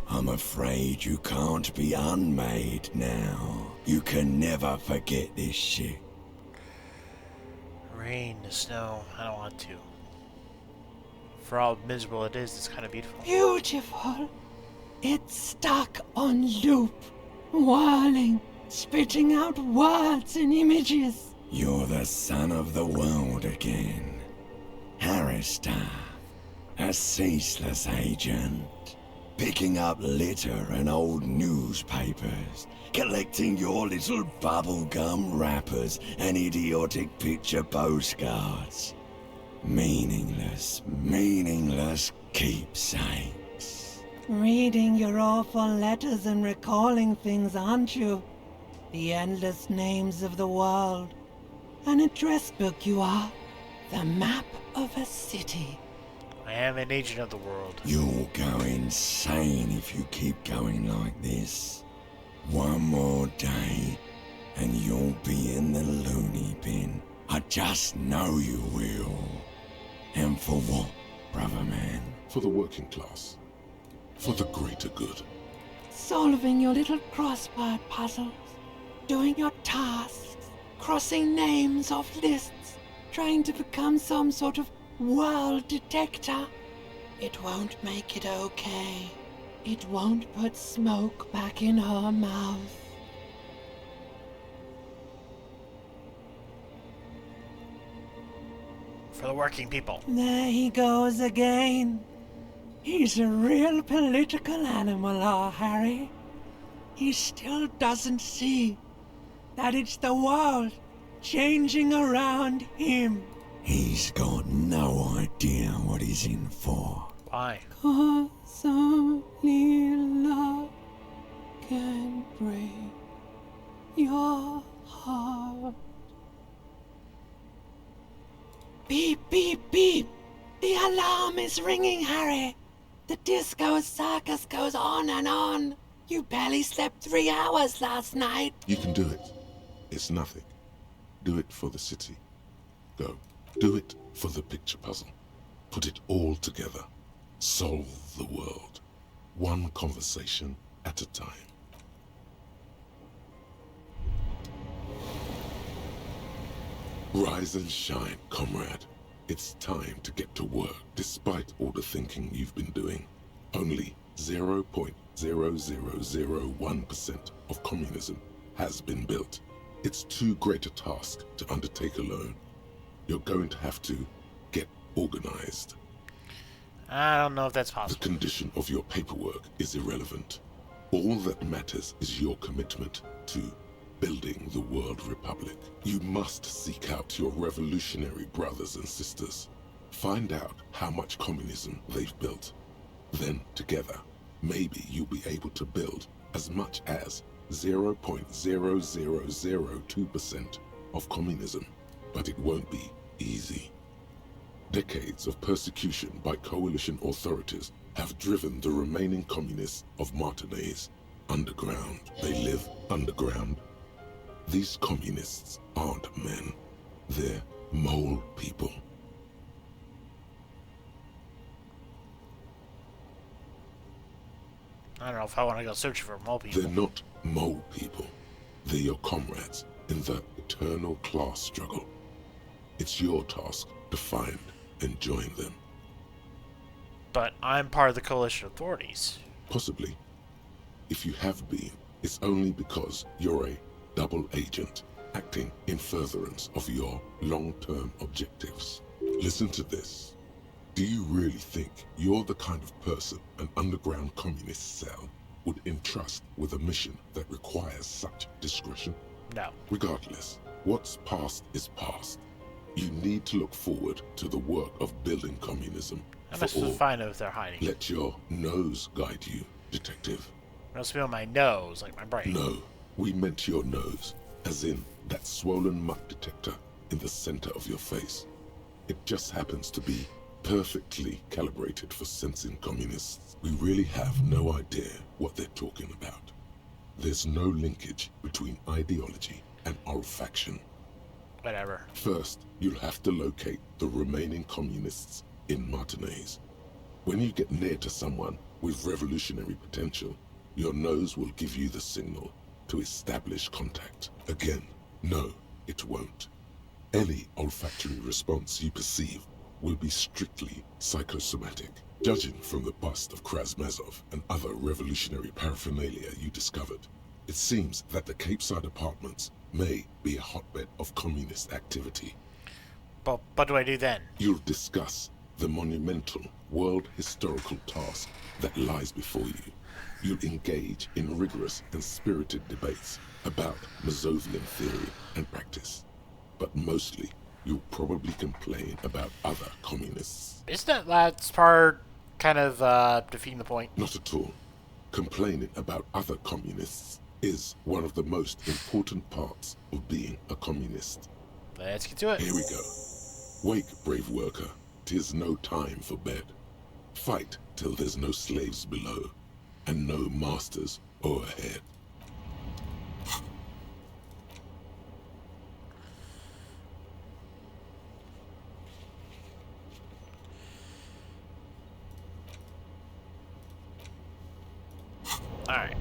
I'm afraid you can't be unmade now. You can never forget this shit. Rain, the snow. I don't want to. For how miserable it is, it's kind of beautiful. Beautiful. It's stuck on loop, whirling, spitting out words and images. You're the son of the world again. Harrister, a ceaseless agent. Picking up litter and old newspapers. Collecting your little bubblegum wrappers and idiotic picture postcards. Meaningless, meaningless keepsakes. Reading your awful letters and recalling things, aren't you? The endless names of the world. An address book you are. The map of a city. I am an agent of the world. You'll go insane if you keep going like this. One more day, and you'll be in the loony bin. I Just know you will. And for what, brother man? For the working class. For the greater good. Solving your little crossword puzzles, doing your tasks, crossing names off lists, trying to become some sort of world detector. It won't make it okay. It won't put smoke back in her mouth. For the working people. There he goes again. He's a real political animal, our Harry. He still doesn't see that it's the world changing around him. He's got no idea what he's in for. Why? 'Cause only love can break your heart. Beep, beep, beep. The alarm is ringing, Harry. The disco circus goes on and on. You barely slept 3 hours last night. You can do it. It's nothing. Do it for the city. Go. Do it for the picture puzzle. Put it all together. Solve the world. One conversation at a time. Rise and shine, comrade. It's time to get to work, despite all the thinking you've been doing. Only 0.0001% of communism has been built. It's too great a task to undertake alone. You're going to have to get organized. I don't know if that's The possible. condition of your paperwork is irrelevant. All that matters is your commitment to building the World Republic. You must seek out your revolutionary brothers and sisters. Find out how much communism they've built. Then, together, maybe you'll be able to build as much as 0.0002% of communism. But it won't be easy. Decades of persecution by coalition authorities have driven the remaining communists of Martinaise underground. They live underground. These communists aren't men. They're mole people. I don't know if I want to go searching for mole people. They're not mole people. They're your comrades in the eternal class struggle. It's your task to find and join them. But I'm part of the coalition authorities. Possibly. If you have been, it's only because you're a double agent acting in furtherance of your long-term objectives. Listen to this. Do you really think you're the kind of person an underground communist cell would entrust with a mission that requires such discretion? No. Regardless, what's past is past. You need to look forward to the work of building communism. I for must all. find out if they're hiding. Let your nose guide you, detective. It must be on my nose, like my brain. No, we meant your nose, as in that swollen muck detector in the center of your face. It just happens to be perfectly calibrated for sensing communists. We really have no idea what they're talking about. There's no linkage between ideology and olfaction. Whatever. First, you'll have to locate the remaining communists in Martinaise. When you get near to someone with revolutionary potential, your nose will give you the signal to establish contact. Again, no, it won't. Any olfactory response you perceive will be strictly psychosomatic. Judging from the bust of Krasmazov and other revolutionary paraphernalia you discovered, it seems that the Cape Side apartments may be a hotbed of communist activity. But what do I do then? You'll discuss the monumental world historical task that lies before you. You'll engage in rigorous and spirited debates about Mazovian theory and practice. But mostly, you'll probably complain about other communists. Isn't that last part kind of defeating the point? Not at all. Complaining about other communists is one of the most important parts of being a communist. Let's get to it. Here we go. Wake, brave worker. 'Tis no time for bed. Fight till there's no slaves below, and no masters o'erhead. Alright.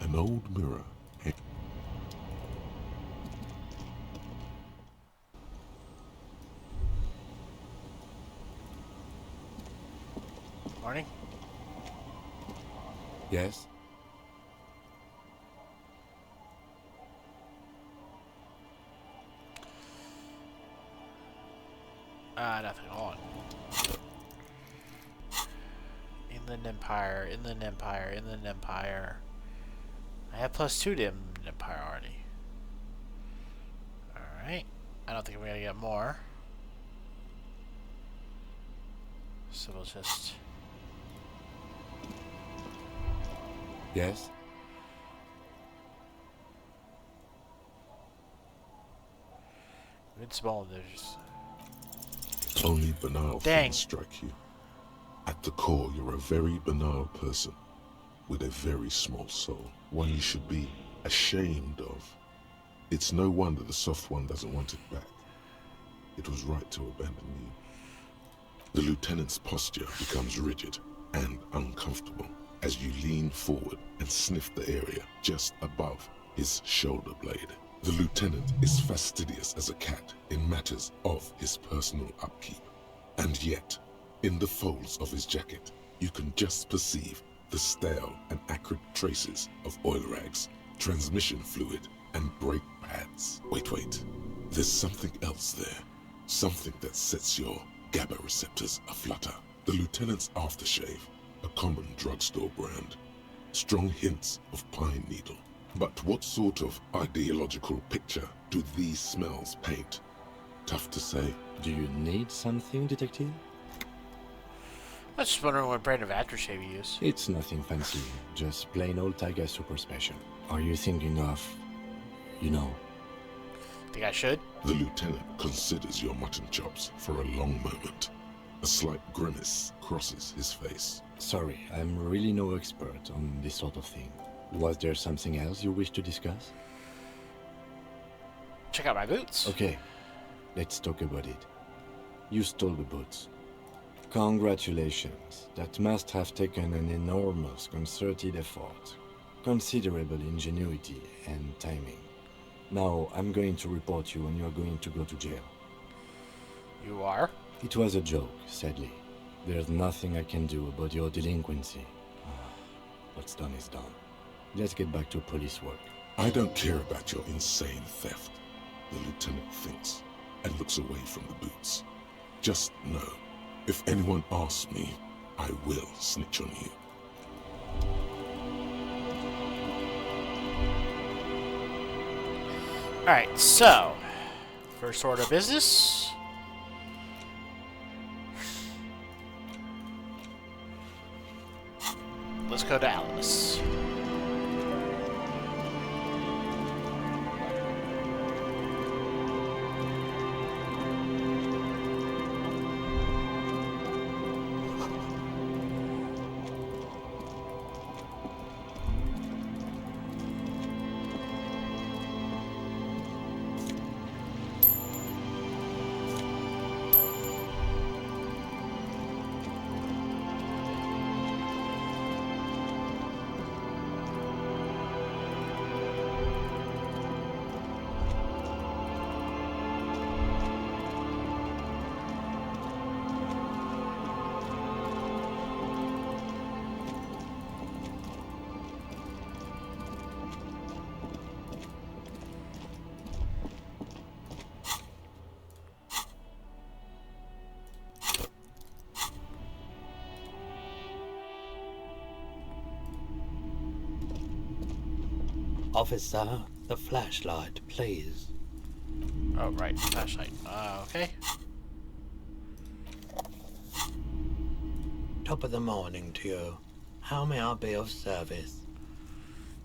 An old mirror. Morning. Yes? Nothing on. Inland Empire, Inland Empire, Inland Empire. I have +2 to Inland Empire already. Alright. I don't think we're gonna get more. So we'll just... Yes? Good small, there's... Only banal Dang. things strike you. At the core, you're a very banal person with a very small soul, one you should be ashamed of. It's no wonder the soft one doesn't want it back. It was right to abandon you. The lieutenant's posture becomes rigid and uncomfortable as you lean forward and sniff the area just above his shoulder blade. The lieutenant is fastidious as a cat in matters of his personal upkeep. And yet, in the folds of his jacket, you can just perceive the stale and acrid traces of oil rags, transmission fluid, and brake pads. Wait. There's something else there. Something that sets your GABA receptors aflutter. The lieutenant's aftershave, a common drugstore brand. Strong hints of pine needle. But what sort of ideological picture do these smells paint? Tough to say. Do you need something, detective? I was just wondering what brand of aftershave you use. It's nothing fancy, just plain old Tiger Super Special. Are you thinking of, you know? Think I should? The lieutenant considers your mutton chops for a long moment. A slight grimace crosses his face. Sorry, I'm really no expert on this sort of thing. Was there something else you wish to discuss? Check out my boots. Okay, let's talk about it. You stole the boots. Congratulations. That must have taken an enormous concerted effort, considerable ingenuity and timing. Now, I'm going to report you and you're going to go to jail. You are? It was a joke, sadly. There's nothing I can do about your delinquency. What's done is done. Let's get back to police work. I don't care about your insane theft, the lieutenant thinks, and looks away from the boots. Just know, if anyone asks me, I will snitch on you. Alright, so, first order of business. Let's go to Alice. Officer, the flashlight, please. Oh, right, flashlight. Okay. Top of the morning to you. How may I be of service?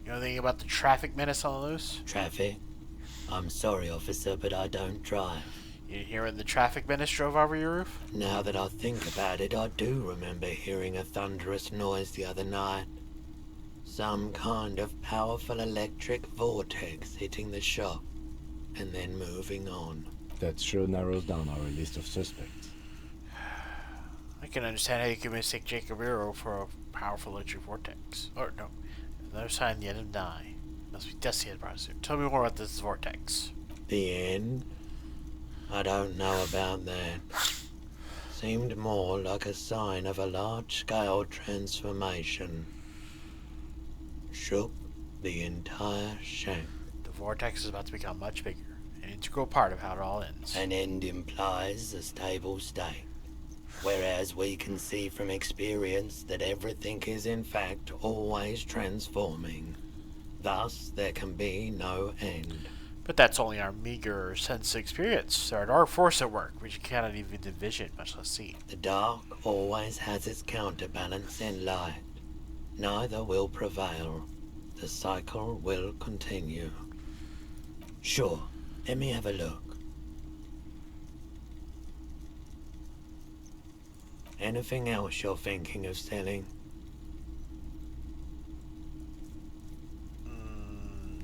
You know anything about the traffic menace on the loose? Traffic? I'm sorry, officer, but I don't drive. You hear when the traffic menace drove over your roof? Now that I think about it, I do remember hearing a thunderous noise the other night. Some kind of powerful electric vortex hitting the shop, and then moving on. That sure narrows down our list of suspects. I can understand how you can mistake Jacob Arrow for a powerful electric vortex. Or no, another sign the end of die. Must be Dusty had brought us here. Tell me more about this vortex. The end? I don't know about that. Seemed more like a sign of a large-scale transformation. Shook the entire shack. The vortex is about to become much bigger, an integral part of how it all ends. An end implies a stable state, whereas we can see from experience that everything is in fact always transforming. Thus, there can be no end. But that's only our meager sense of experience. There are dark force at work, which you cannot even envision, much less see. The dark always has its counterbalance in light. Neither will prevail. The cycle will continue. Sure, let me have a look. Anything else you're thinking of selling?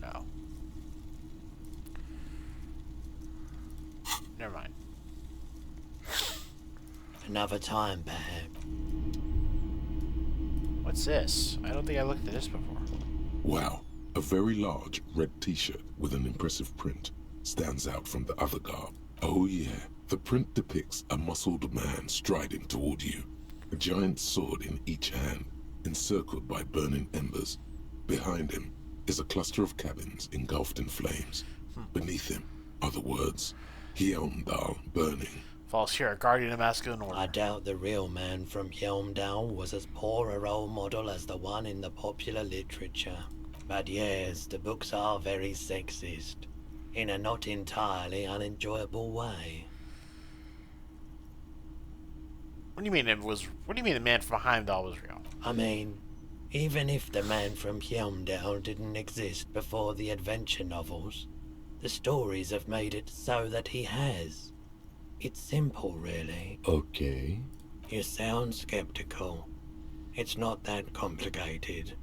No. Never mind. Another time, perhaps. What's this? I don't think I looked at this before. Wow, a very large red t-shirt with an impressive print stands out from the other garb. Oh yeah, the print depicts a muscled man striding toward you, a giant sword in each hand, encircled by burning embers. Behind him is a cluster of cabins engulfed in flames. Beneath him are the words, Hjelmdal burning. False here, guardian of masculine order. I doubt the real man from Hjelmdal was as poor a role model as the one in the popular literature. But yes, the books are very sexist, in a not entirely unenjoyable way. What do you mean What do you mean the man from Heimdall was real? I mean, even if the man from Hjelmdal didn't exist before the adventure novels, the stories have made it so that he has. It's simple, really. Okay. You sound skeptical. It's not that complicated.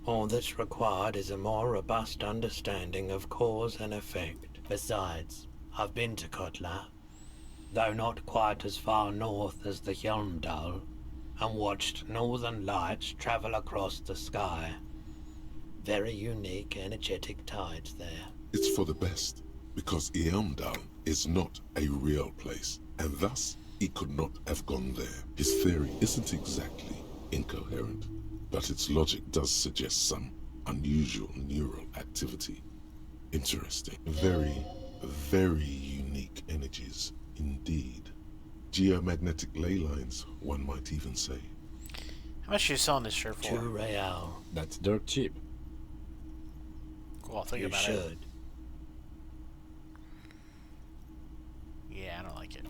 All that's required is a more robust understanding of cause and effect. Besides, I've been to Kotla, though not quite as far north as the Hjelmdal, and watched northern lights travel across the sky. Very unique, energetic tides there. It's for the best, because Hjelmdal is not a real place, and thus he could not have gone there. His theory isn't exactly incoherent, but its logic does suggest some unusual neural activity. Interesting. Very, very unique energies indeed. Geomagnetic ley lines, one might even say. How much are you selling this shirt for? 2 real. That's dirt cheap. Cool, I'll think You about should. it. Yeah, I don't like it.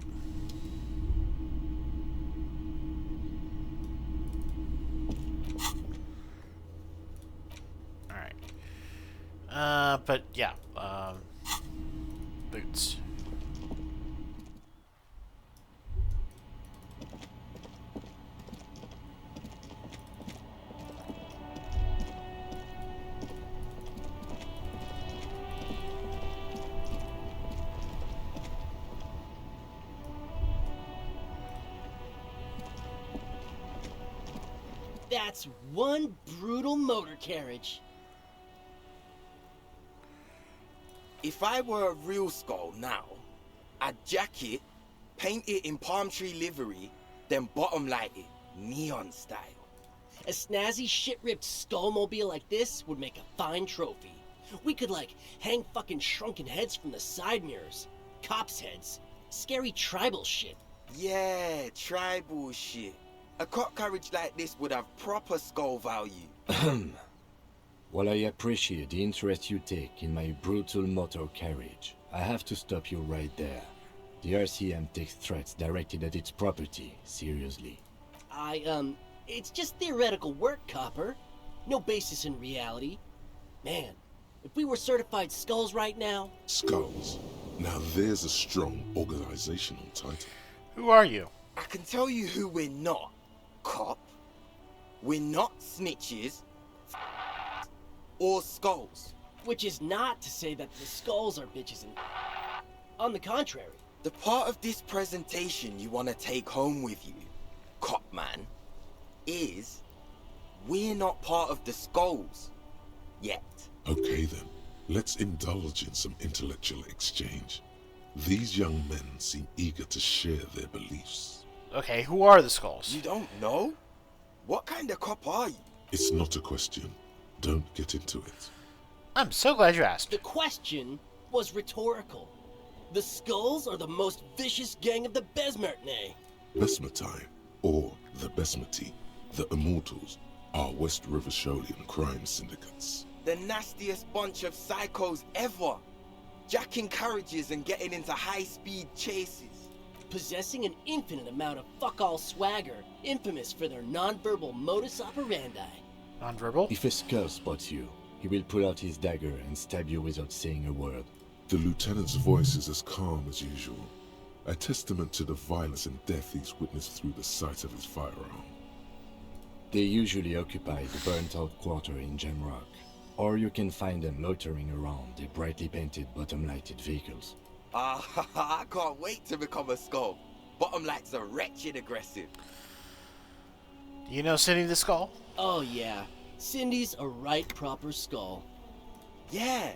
Alright. But yeah, boots. That's one brutal motor carriage. If I were a real skull now, I'd jack it, paint it in palm tree livery, then bottom light it, neon style. A snazzy shit-ripped skullmobile like this would make a fine trophy. We could, like, hang fucking shrunken heads from the side mirrors. Cops' heads. Scary tribal shit. Yeah, tribal shit. A cop carriage like this would have proper skull value. Well, I appreciate the interest you take in my brutal motor carriage. I have to stop you right there. The RCM takes threats directed at its property seriously. It's just theoretical work, Copper. No basis in reality. Man, if we were certified skulls right now... Skulls. Now there's a strong organizational title. Who are you? I can tell you who we're not. Cop. We're not snitches. Or skulls. Which is not to say that the skulls are bitches and... On the contrary. The part of this presentation you want to take home with you. cop man, is we're not part of the Skulls. Yet. Okay then, let's indulge in some intellectual exchange. These young men seem eager to share their beliefs. Okay, who are the Skulls? You don't know? What kind of cop are you? It's not a question. Don't get into it. I'm so glad you asked. The question was rhetorical. The Skulls are the most vicious gang of the Besmertne. Besmatine, or the Besmati, the Immortals, are West River Sholian crime syndicates. The nastiest bunch of psychos ever. Jacking carriages and getting into high-speed chases. Possessing an infinite amount of fuck-all swagger, infamous for their non-verbal modus operandi. Non-verbal? If a Skull spots you, he will pull out his dagger and stab you without saying a word. The lieutenant's voice is as calm as usual, a testament to the violence and death he's witnessed through the sight of his firearm. They usually occupy the burnt-out quarter in Jamrock, or you can find them loitering around their brightly painted bottom-lighted vehicles. I can't wait to become a Skull. Bottom lights are wretched aggressive. Do you know Cindy the Skull? Oh yeah, Cindy's a right proper Skull. Yeah,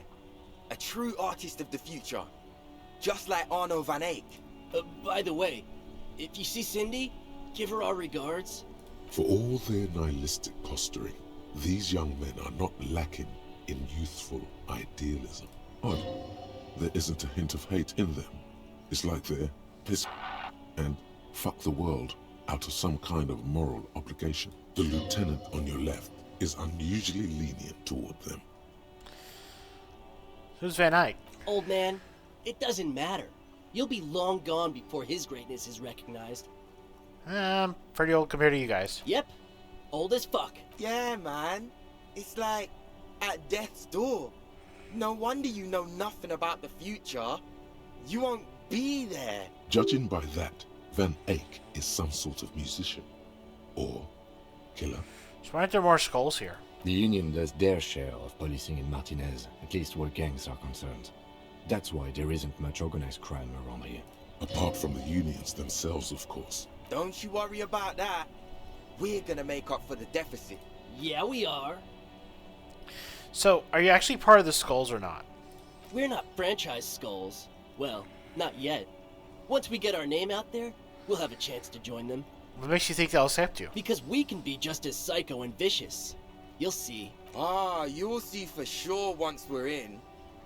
a true artist of the future. Just like Arno van Eyck. By the way, if you see Cindy, give her our regards. For all their nihilistic posturing, these young men are not lacking in youthful idealism. Odd, there isn't a hint of hate in them. It's like they're piss and fuck the world out of some kind of moral obligation. The lieutenant on your left is unusually lenient toward them. Who's Van Eyck? Old man, it doesn't matter. You'll be long gone before his greatness is recognized. Pretty old compared to you guys. Yep, old as fuck. Yeah, man. It's like at death's door. No wonder you know nothing about the future. You won't be there. Judging by that, Van Eyck is some sort of musician. Or killer. So why aren't there more Skulls here? The Union does their share of policing in Martinez, at least where gangs are concerned. That's why there isn't much organized crime around here. Apart from the unions themselves, of course. Don't you worry about that. We're gonna make up for the deficit. Yeah, we are. So, are you actually part of the Skulls or not? We're not franchise Skulls. Well, not yet. Once we get our name out there, we'll have a chance to join them. What makes you think they'll accept you? Because we can be just as psycho and vicious. You'll see. You'll see for sure once we're in.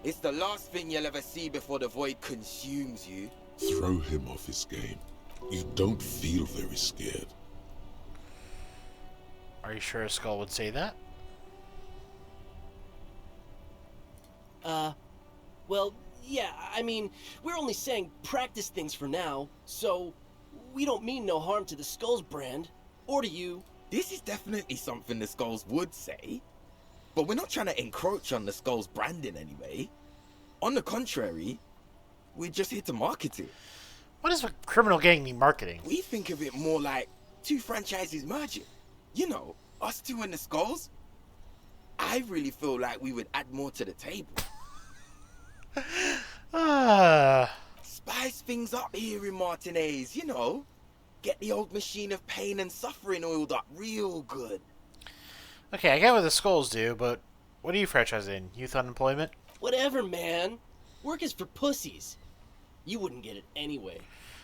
It's the last thing you'll ever see before the void consumes you. Throw him off his game. You don't feel very scared. Are you sure a Skull would say that? Well, yeah, I mean, we're only saying practice things for now, so we don't mean no harm to the Skulls brand, or to you. This is definitely something the Skulls would say, but we're not trying to encroach on the Skulls branding anyway. On the contrary, we're just here to market it. What does a criminal gang need marketing? We think of it more like two franchises merging. You know, us two and the Skulls. I really feel like we would add more to the table. Spice things up here in Martinez, you know. Get the old machine of pain and suffering oiled up real good. Okay, I get what the Skulls do, but what do you franchise in? Youth unemployment? Whatever, man. Work is for pussies. You wouldn't get it anyway.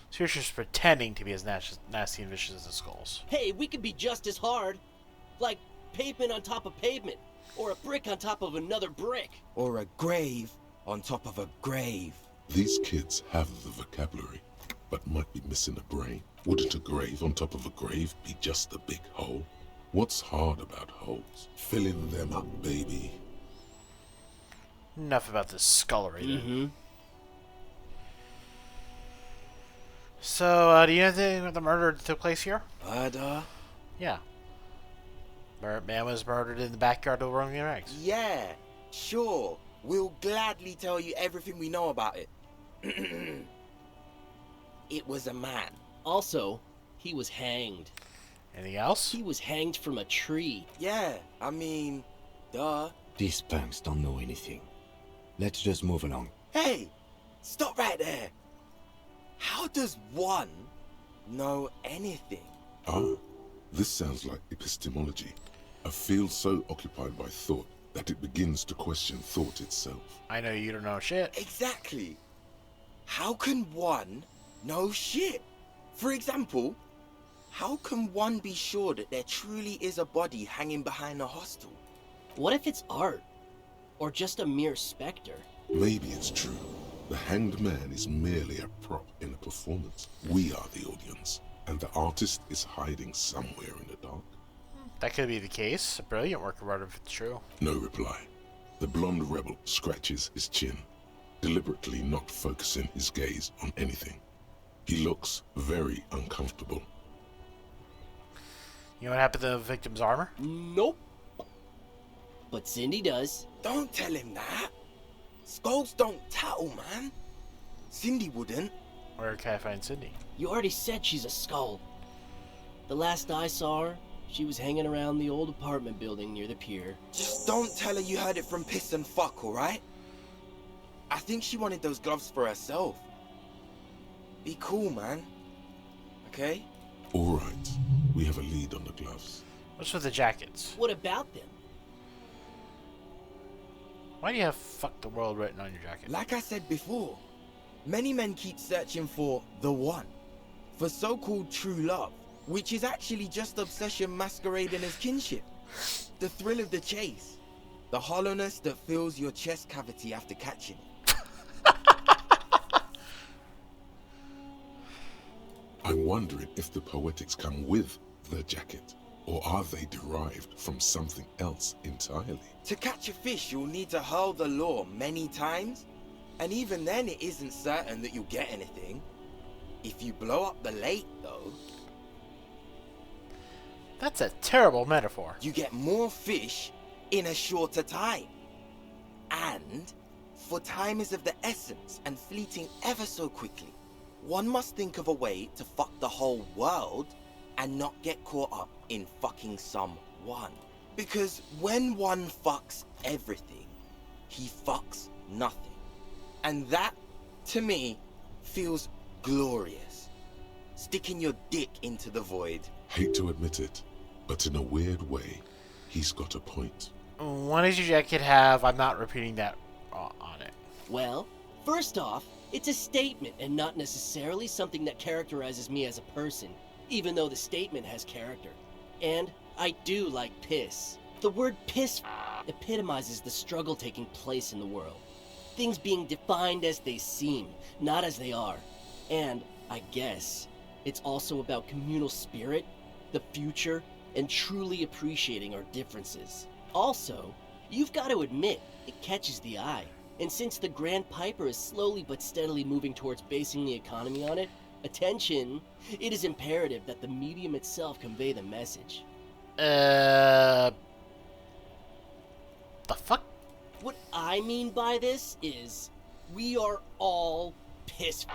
So you're just pretending to be as nasty and vicious as the Skulls. Hey, we could be just as hard. Like pavement on top of pavement. Or a brick on top of another brick. Or a grave on top of a grave. These kids have the vocabulary, but might be missing a brain. Wouldn't a grave on top of a grave be just a big hole? What's hard about holes? Filling them up, baby. Enough about this scullery then. Mm-hmm. So, do you know anything about the murder that took place here? Murder? Yeah. Man was murdered in the backyard of Roman Eggs. Yeah, sure. We'll gladly tell you everything we know about it. It was a man. Also, he was hanged. Anything else? He was hanged from a tree. Yeah, I mean, duh. These punks don't know anything. Let's just move along. Hey, stop right there. How does one know anything? Ah, this sounds like epistemology. A field so occupied by thought that it begins to question thought itself. I know you don't know shit. Exactly. How can one know shit? For example, how can one be sure that there truly is a body hanging behind a hostel? What if it's art? Or just a mere specter? Maybe it's true. The hanged man is merely a prop in a performance. We are the audience, and the artist is hiding somewhere in the dark. That could be the case. A brilliant work of art if it's true. No reply. The blonde rebel scratches his chin, deliberately not focusing his gaze on anything. He looks very uncomfortable. You know what happened to the victim's armor? Nope. But Cindy does. Don't tell him that. Skulls don't tattle, man. Cindy wouldn't. Where can I find Cindy? You already said she's a skull. The last I saw her, she was hanging around the old apartment building near the pier. Just don't tell her you heard it from Piss and Fuck, alright? I think she wanted those gloves for herself. Be cool, man. Okay? Alright, we have a lead on the gloves. What's with the jackets? What about them? Why do you have "fuck the world" written on your jacket? Like I said before, many men keep searching for the one, for so-called true love, which is actually just obsession masquerading as kinship. The thrill of the chase, the hollowness that fills your chest cavity after catching it. I'm wondering if the poetics come with the jacket, or are they derived from something else entirely? To catch a fish, you'll need to hurl the lure many times, and even then it isn't certain that you'll get anything. If you blow up the lake, though... That's a terrible metaphor. You get more fish in a shorter time. And, for time is of the essence and fleeting ever so quickly, one must think of a way to fuck the whole world and not get caught up in fucking someone. Because when one fucks everything, he fucks nothing. And that, to me, feels glorious. Sticking your dick into the void. Hate to admit it, but in a weird way, he's got a point. What does your jacket have? I'm not repeating that on it. Well, first off, it's a statement and not necessarily something that characterizes me as a person, even though the statement has character. And I do like piss. The word piss epitomizes the struggle taking place in the world. Things being defined as they seem, not as they are. And, I guess, it's also about communal spirit, the future, and truly appreciating our differences. Also, you've got to admit, it catches the eye. And since the Grand Piper is slowly but steadily moving towards basing the economy on it, attention, it is imperative that the medium itself convey the message. The fuck? What I mean by this is, we are all piss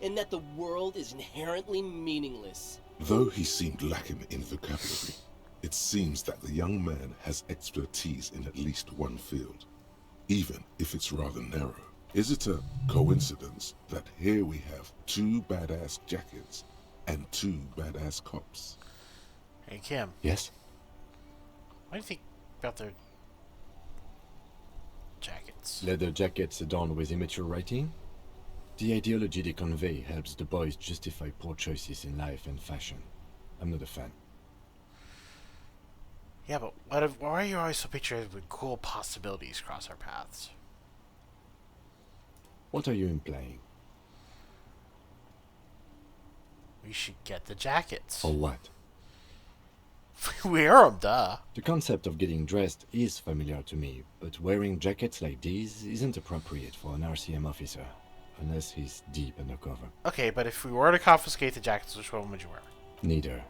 and that the world is inherently meaningless. Though he seemed lacking in vocabulary, it seems that the young man has expertise in at least one field, even if it's rather narrow. Is it a coincidence that here we have two badass jackets and two badass cops? Hey, Kim. Yes? What do you think about their jackets? Leather jackets adorned with immature writing? The ideology they convey helps the boys justify poor choices in life and fashion. I'm not a fan. Yeah, but why are you always so pictured when cool possibilities cross our paths? What are you implying? We should get the jackets. Or what? We wear them, duh. The concept of getting dressed is familiar to me, but wearing jackets like these isn't appropriate for an RCM officer, unless he's deep undercover. Okay, but if we were to confiscate the jackets, which one would you wear? Neither.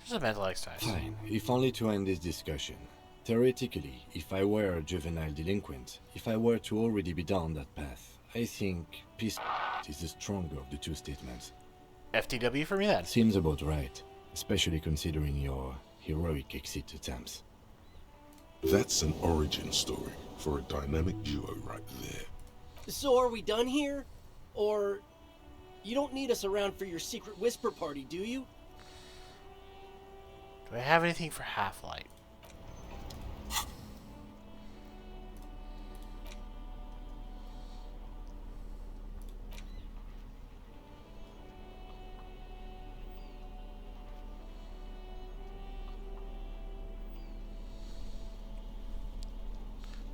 Just a mental exercise. Fine, if only to end this discussion. Theoretically, if I were a juvenile delinquent, if I were to already be down that path, I think peace is the stronger of the two statements. FTW for me then. Seems about right, especially considering your heroic exit attempts. That's an origin story for a dynamic duo right there. So are we done here? Or you don't need us around for your secret whisper party, do you? Do I have anything for Half-Light?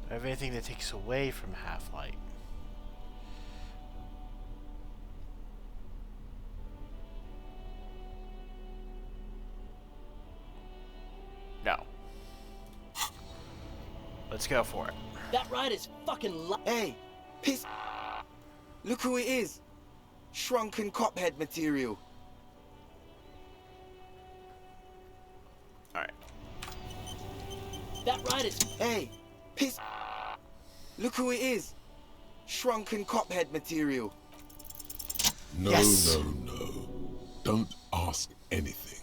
Do I have anything that takes away from Half-Light? No. Let's go for it. That ride is fucking Hey, piss. Look who it is. Shrunken cophead material. Alright. That ride is... Hey, piss. Look who it is. Shrunken cophead material. No, Yes. no. Don't ask anything.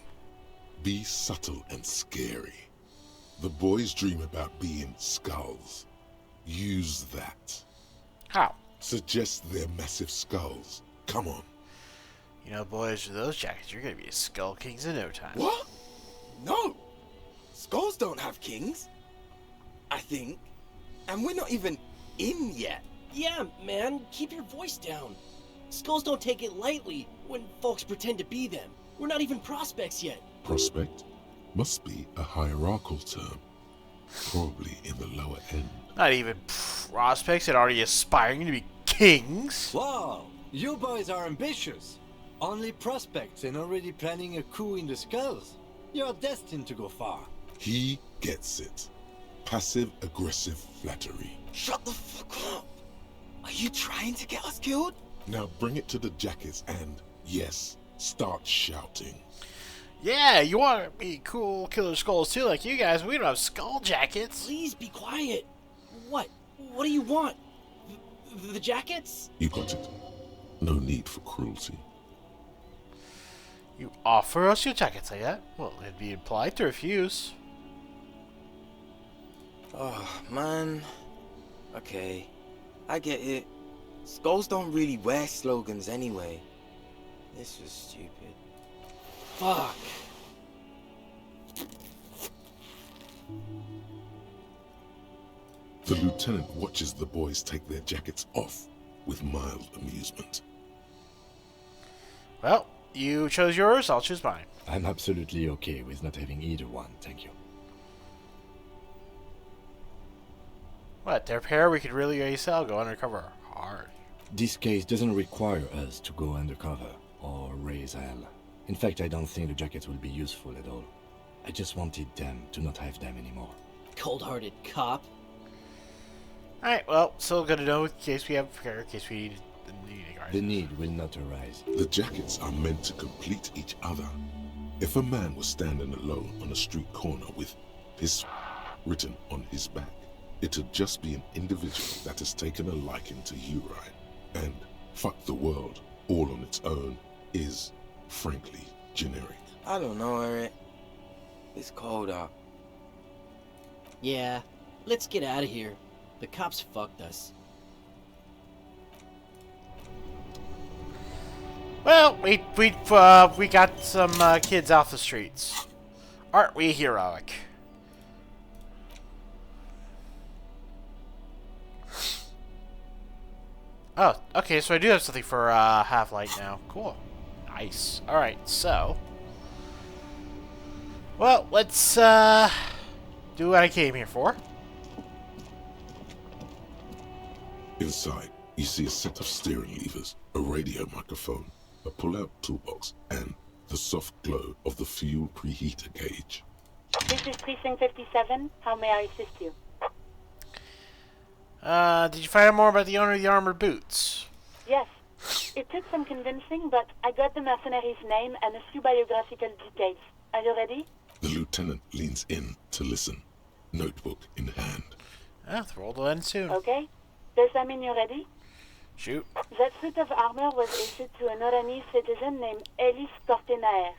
Be subtle and scary. The boys dream about being skulls. Use that. How? Suggest they're massive skulls. Come on. You know, boys, with those jackets, you're gonna be Skull Kings in no time. What? No. Skulls don't have kings. I think. And we're not even in yet. Yeah, man, keep your voice down. Skulls don't take it lightly when folks pretend to be them. We're not even prospects yet. Prospect must be a hierarchical term. Probably in the lower end. Not even prospects that already aspiring to be kings. Wow, you boys are ambitious. Only prospects and already planning a coup in the skulls. You're destined to go far. He gets it. Passive-aggressive flattery. Shut the fuck up. Are you trying to get us killed? Now bring it to the jackets and, yes, start shouting. Yeah, you want to be cool killer skulls too, like you guys. We don't have skull jackets. Please be quiet. What? What do you want? The jackets? You got it. No need for cruelty. You offer us your jackets like that? Well, it'd be implied to refuse. Oh, man. Okay. I get it. Skulls don't really wear slogans anyway. This was stupid. Fuck. The lieutenant watches the boys take their jackets off with mild amusement. Well, you chose yours, I'll choose mine. I'm absolutely okay with not having either one, thank you. What, their pair we could really ASL go undercover hard. This case doesn't require us to go undercover or raise hell. In fact, I don't think the jackets will be useful at all. I just wanted them to not have them anymore. Cold-hearted cop. Alright, well, still good to know in case we have in case we need a guard. The need will not arise. The jackets are meant to complete each other. If a man was standing alone on a street corner with his written on his back, it'd just be an individual that has taken a liking to you, right? And fuck the world all on its own is, frankly, generic. I don't know, Eric. It's cold out. Yeah, let's get out of here. The cops fucked us. Well, we got some kids off the streets. Aren't we heroic? Oh, okay, so I do have something for Half-Light now. Cool. Nice. Alright, so... Well, let's do what I came here for. Inside, you see a set of steering levers, a radio microphone, a pull-out toolbox, and the soft glow of the fuel preheater gauge. This is Precinct 57. How may I assist you? Did you find out more about the owner of the armored boots? Yes. It took some convincing, but I got the mercenary's name and a few biographical details. Are you ready? The lieutenant leans in to listen, notebook in hand. Roll the end soon. Okay. Does that mean you're ready? Shoot. That suit of armor was issued to an Oranese citizen named Ellis Cortenaer.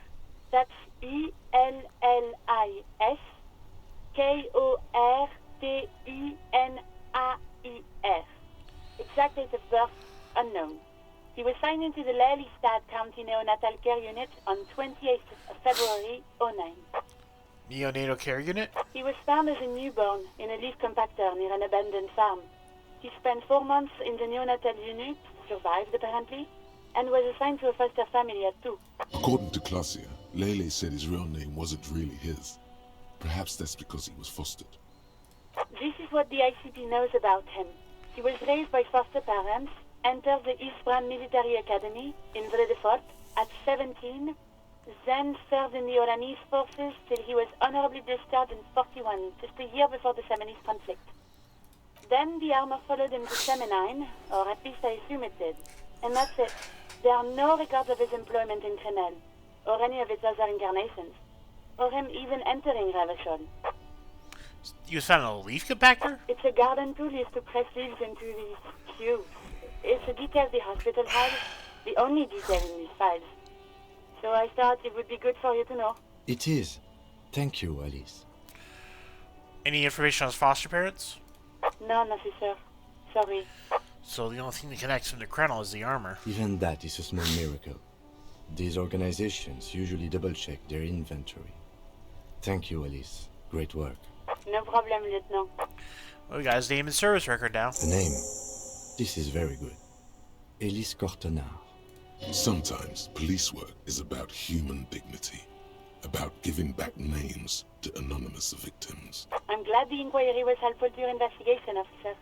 That's Ellis Kortenaer. Exact date of birth unknown. He was signed into the Lelystad County Neonatal Care Unit on 28th of February 09. Neonatal care unit? He was found as a newborn in a leaf compactor near an abandoned farm. He spent 4 months in the neonatal unit, survived apparently, and was assigned to a foster family at 2. According to Klasia, Lele said his real name wasn't really his. Perhaps that's because he was fostered. This is what the ICP knows about him. He was raised by foster parents, entered the Eastbrand Military Academy in Vredefort at 17, then served in the Oranese forces till he was honorably discharged in 41, just a year before the Seminese conflict. Then the armor followed him to Seminine, or at least I assume it did. And that's it. There are no records of his employment in Crenel, or any of its other incarnations, or him even entering Ravachol. You was found in a leaf compactor? It's a garden tool used to press leaves into these cubes. It's a detail the hospital has, the only detail in these files. So I thought it would be good for you to know. It is. Thank you, Alice. Any information on his foster parents? None, officer. Sorry. So the only thing that connects him to Krenel is the armor. Even that is a small miracle. These organizations usually double-check their inventory. Thank you, Alice. Great work. No problem, Lieutenant. Well, we got his name and service record now. The name. This is very good. Elise Cortenard. Sometimes police work is about human dignity, about giving back names to anonymous victims. I'm glad the inquiry was helpful to your investigation, officer.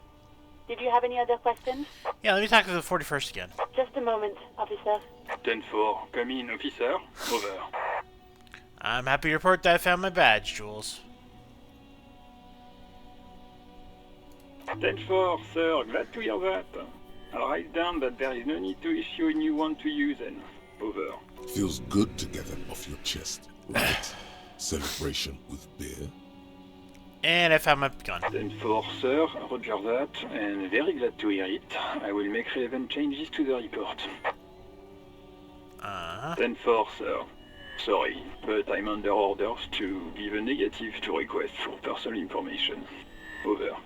Did you have any other questions? Yeah, let me talk to the 41st again. Just a moment, officer. 10-4, come in, officer. Over. I'm happy to report that I found my badge, Jules. 10-4, sir, glad to hear that. I'll write down that there is no need to issue a new one to you then. Over. Feels good to get that off your chest, right? Celebration with beer? And I found my gun. 10-4, sir, roger that, and very glad to hear it. I will make relevant changes to the report. 10-4, sir. Sorry, but I'm under orders to give a negative to request for personal information. Over.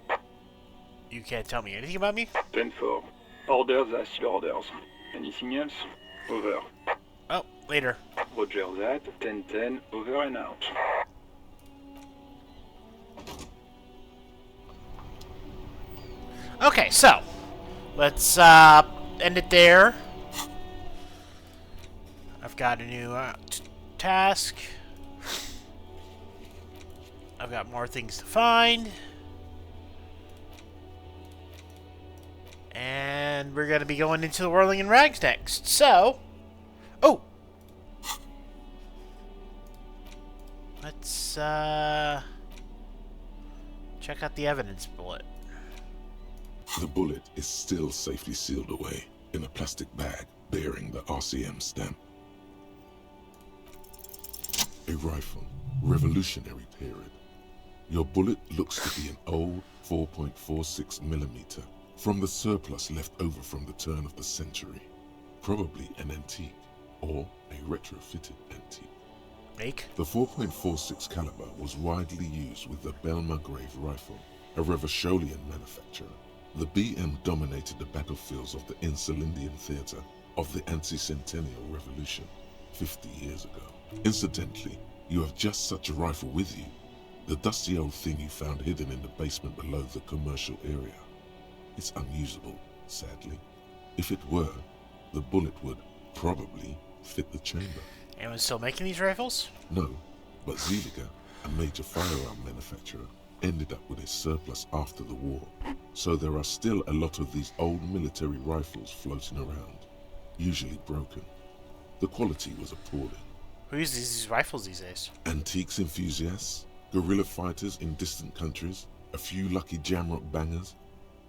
You can't tell me anything about me? 10-4. Orders are still orders. Anything else? Over. Oh, later. Roger that. 10-10. Over and out. Okay, so let's end it there. I've got a new task. I've got more things to find. And we're going to be going into the Whirling in Rags next. So, let's check out the evidence bullet. The bullet is still safely sealed away in a plastic bag bearing the RCM stamp. A rifle, Revolutionary period. Your bullet looks to be an old 4.46mm from the surplus left over from the turn of the century. Probably an antique or a retrofitted antique. Make? The 4.46 caliber was widely used with the Belmargrave rifle, a Revacholian manufacturer. The BM dominated the battlefields of the Insulindian theater of the anti-centennial revolution 50 years ago. Incidentally, you have just such a rifle with you, the dusty old thing you found hidden in the basement below the commercial area. It's unusable, sadly. If it were, the bullet would probably fit the chamber. Anyone still making these rifles? No, but Zeliger, a major firearm manufacturer, ended up with a surplus after the war. So there are still a lot of these old military rifles floating around, usually broken. The quality was appalling. Who uses these rifles these days? Antiques enthusiasts, guerrilla fighters in distant countries, a few lucky jamrock bangers.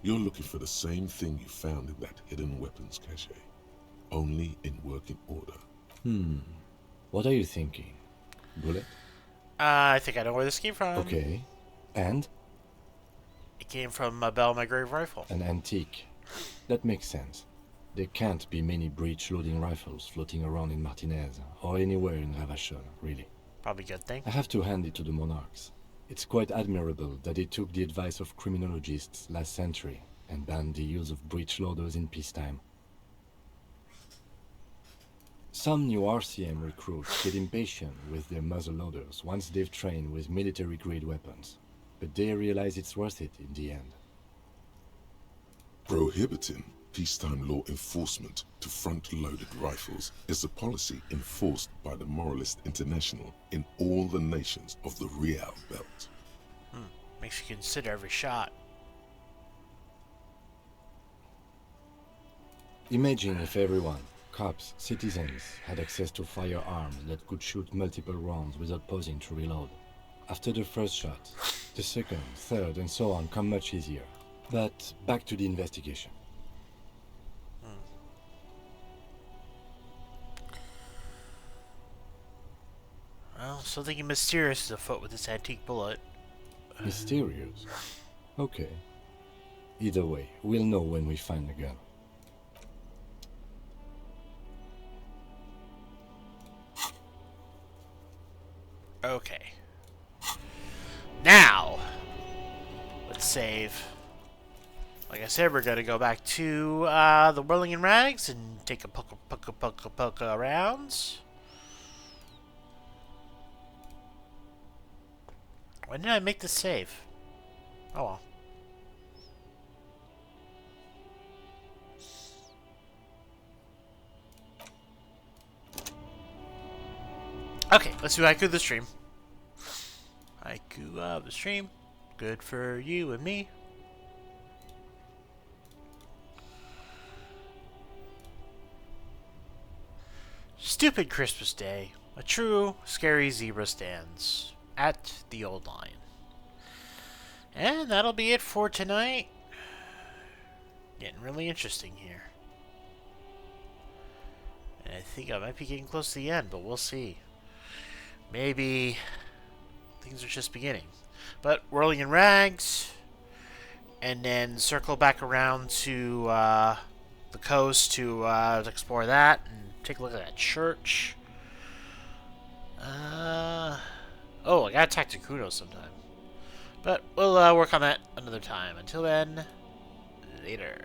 You're looking for the same thing you found in that hidden weapons cache, only in working order. What are you thinking? Bullet? I think I know where this came from. Okay. And? It came from a Belmargrave rifle. An antique. That makes sense. There can't be many breech-loading rifles floating around in Martinez, or anywhere in Ravachol, really. Probably a good thing. I have to hand it to the monarchs. It's quite admirable that they took the advice of criminologists last century and banned the use of breech loaders in peacetime. Some new RCM recruits get impatient with their muzzleloaders once they've trained with military-grade weapons, but they realize it's worth it in the end. Prohibiting peacetime law enforcement to front-loaded rifles is a policy enforced by the Moralist International in all the nations of the Real Belt. Makes you consider every shot. Imagine if everyone, cops, citizens, had access to firearms that could shoot multiple rounds without pausing to reload. After the first shot, the second, third, and so on come much easier. But back to the investigation. Well, something mysterious is afoot with this antique bullet. Mysterious? Okay. Either way, we'll know when we find the gun. Okay. Now, let's save. Like I said, we're gonna go back to the Whirling in Rags and take a poke around. When did I make the save? Oh well. Okay, let's do haiku of the stream. Haiku of the stream. Good for you and me. Stupid Christmas Day. A true scary zebra stands at the old line. And that'll be it for tonight. Getting really interesting here. And I think I might be getting close to the end, but we'll see. Maybe things are just beginning. But Whirling in Rags, and then circle back around to the coast to explore that and take a look at that church. Oh, I gotta talk to Kuno sometime. But we'll work on that another time. Until then, later.